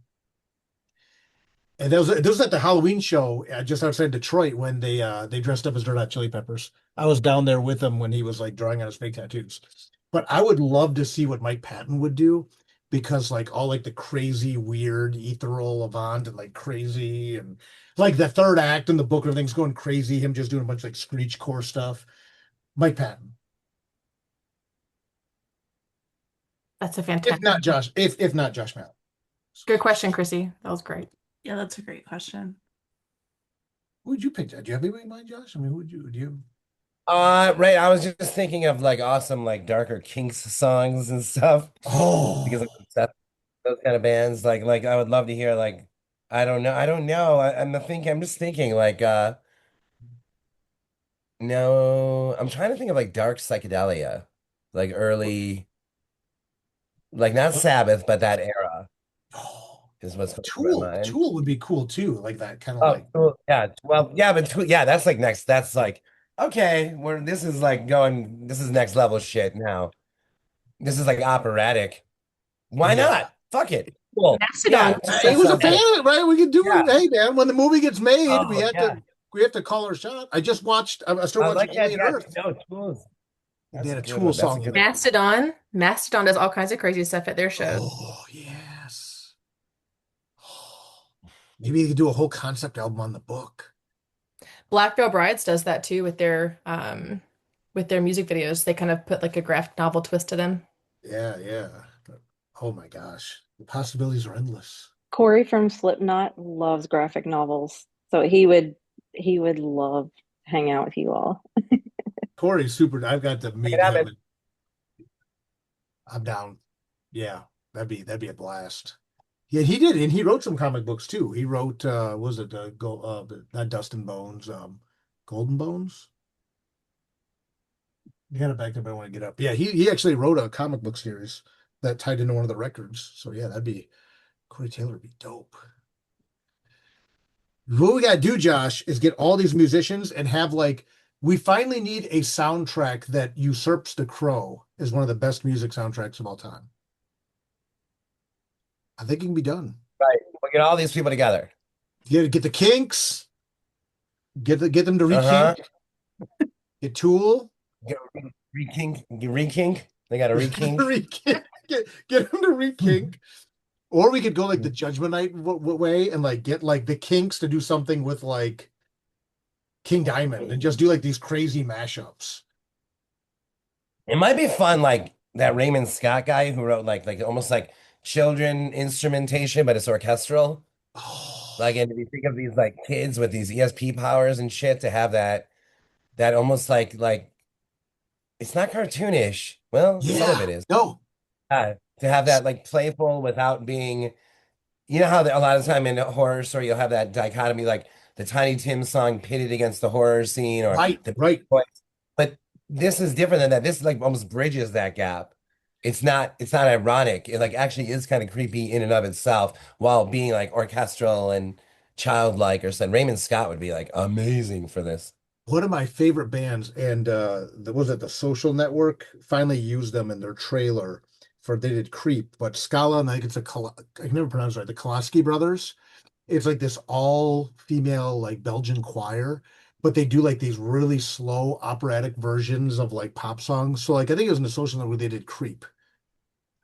And there was at the Halloween show just outside Detroit when they dressed up as Red Hot Chili Peppers. I was down there with him when he was like drawing on his fake tattoos. But I would love to see what Mike Patton would do because like all like the crazy, weird, ethereal avant and like crazy and like the third act in the book, everything's going crazy. Him just doing a bunch of like screech core stuff. Mike Patton. That's a If fantastic. not Josh, if not Josh Mallet. Good question, Chrissy. That was great. Yeah, that's a great question. Who would you pick? Do you have anybody in mind, Josh? I mean, who would you do you Right. I was just thinking of like awesome, like darker Kinks songs and stuff because I'm Oh, obsessed with those kind of bands. Like I would love to hear like I don't know. I'm just thinking like no, I'm trying to think of like dark psychedelia, like early, like not Sabbath, but that era oh. is what's going through my Tool. mind. Tool would be cool too. Like that kind of Oh, like, cool. Yeah. Well, yeah, but yeah, that's like next. That's like okay, we're this is like going. This is next level shit now. This is like operatic. Why yeah. not? Fuck it. Cool. Mastodon Yeah, was He that just was a sounds fan good. of it, right? We could do Yeah. it. Hey man, when the movie gets made, we Oh have yeah. to we have to call our shot. I just watched I started I watching like that. Alien Yeah. Earth. No, tools. They That's had a a good Tool one. That's a song in good there. one. Mastodon. Mastodon does all kinds of crazy stuff at their shows. Oh yes. Oh, maybe they could do a whole concept album on the book. Black Veil Brides does that too with their music videos. They kind of put like a graphic novel twist to them. Yeah, yeah. Oh my gosh. The possibilities are endless. Corey from Slipknot loves graphic novels, so he would love to hang out with you all. Corey's super. I've got to Make it meet him. happen. And I'm down. Yeah, that'd be a blast. Yeah, he did, and he wrote some comic books too. He wrote, was it not Dust and Bones, Golden Bones? You got it back there, but I want to get up. Yeah, he actually wrote a comic book series that tied into one of the records. So yeah, that'd be Corey Taylor would be dope. What we gotta do, Josh, is get all these musicians and have like we finally need a soundtrack that usurps The Crow as one of the best music soundtracks of all time. I think it can be done. Right. We'll get all these people together. Get the Kinks, get them to Uh-huh. rekink, get Tool, Get rekink. They got a rekink. rekink, get them to rekink. Or we could go like the Judgment Night way and like get like the Kinks to do something with like King Diamond and just do like these crazy mashups. It might be fun, like that Raymond Scott guy who wrote like almost like children instrumentation, but it's orchestral. Oh, Like, and if you think of these like kids with these ESP powers and shit, to have that almost like it's not cartoonish. Well, some of yeah. it is. No. To have that like playful without being you know how a lot of time in a horror story you'll have that dichotomy, like the Tiny Tim song pitted against the horror scene, or Right, the right. voice. But this is different than that. This like almost bridges that gap. It's not ironic. It like actually is kind of creepy in and of itself while being like orchestral and childlike or something. Raymond Scott would be like amazing for this. One of my favorite bands, and was it the Social Network? Finally used them in their trailer for they did Creep, but Scala, and I think it's I can never pronounce it right. The Kolaski brothers. It's like this all female like Belgian choir, but they do like these really slow operatic versions of like pop songs. So like I think it was in the Social Network they did Creep,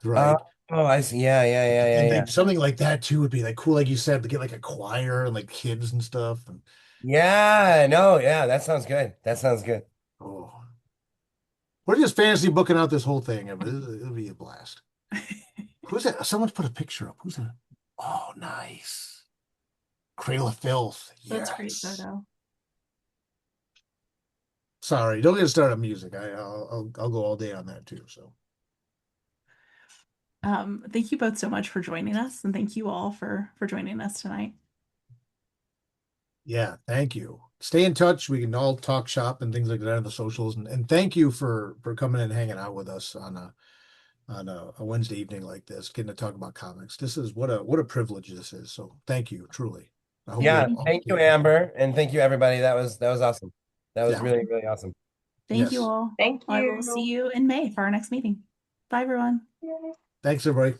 Oh, right? oh, I see. Yeah, yeah, yeah, yeah, And yeah. like something like that too would be like cool, like you said, to get like a choir and like kids and stuff. And Yeah, no, yeah, that sounds good. That sounds good. oh, we're just fantasy booking out this whole thing. But it'll be a blast. Who's that? Someone's put a picture up. Who's that? Oh, nice. Cradle of Filth. That's a great Yes. photo. Sorry, don't get started on music. I'll go all day on that too. So Thank you both so much for joining us, and thank you all for joining us tonight. yeah, thank you. Stay in touch. We can all talk shop and things like that on the socials. And thank you for coming and hanging out with us on a Wednesday evening like this, getting to talk about comics. This is what a privilege this is. So thank you, truly. I hope Yeah, we all thank you, Amber, and thank you, everybody. That was awesome. That was yeah, really, really awesome. Thank you yes. all. Thank I will see you. you in May for our next meeting. Bye, everyone. Thanks, everybody.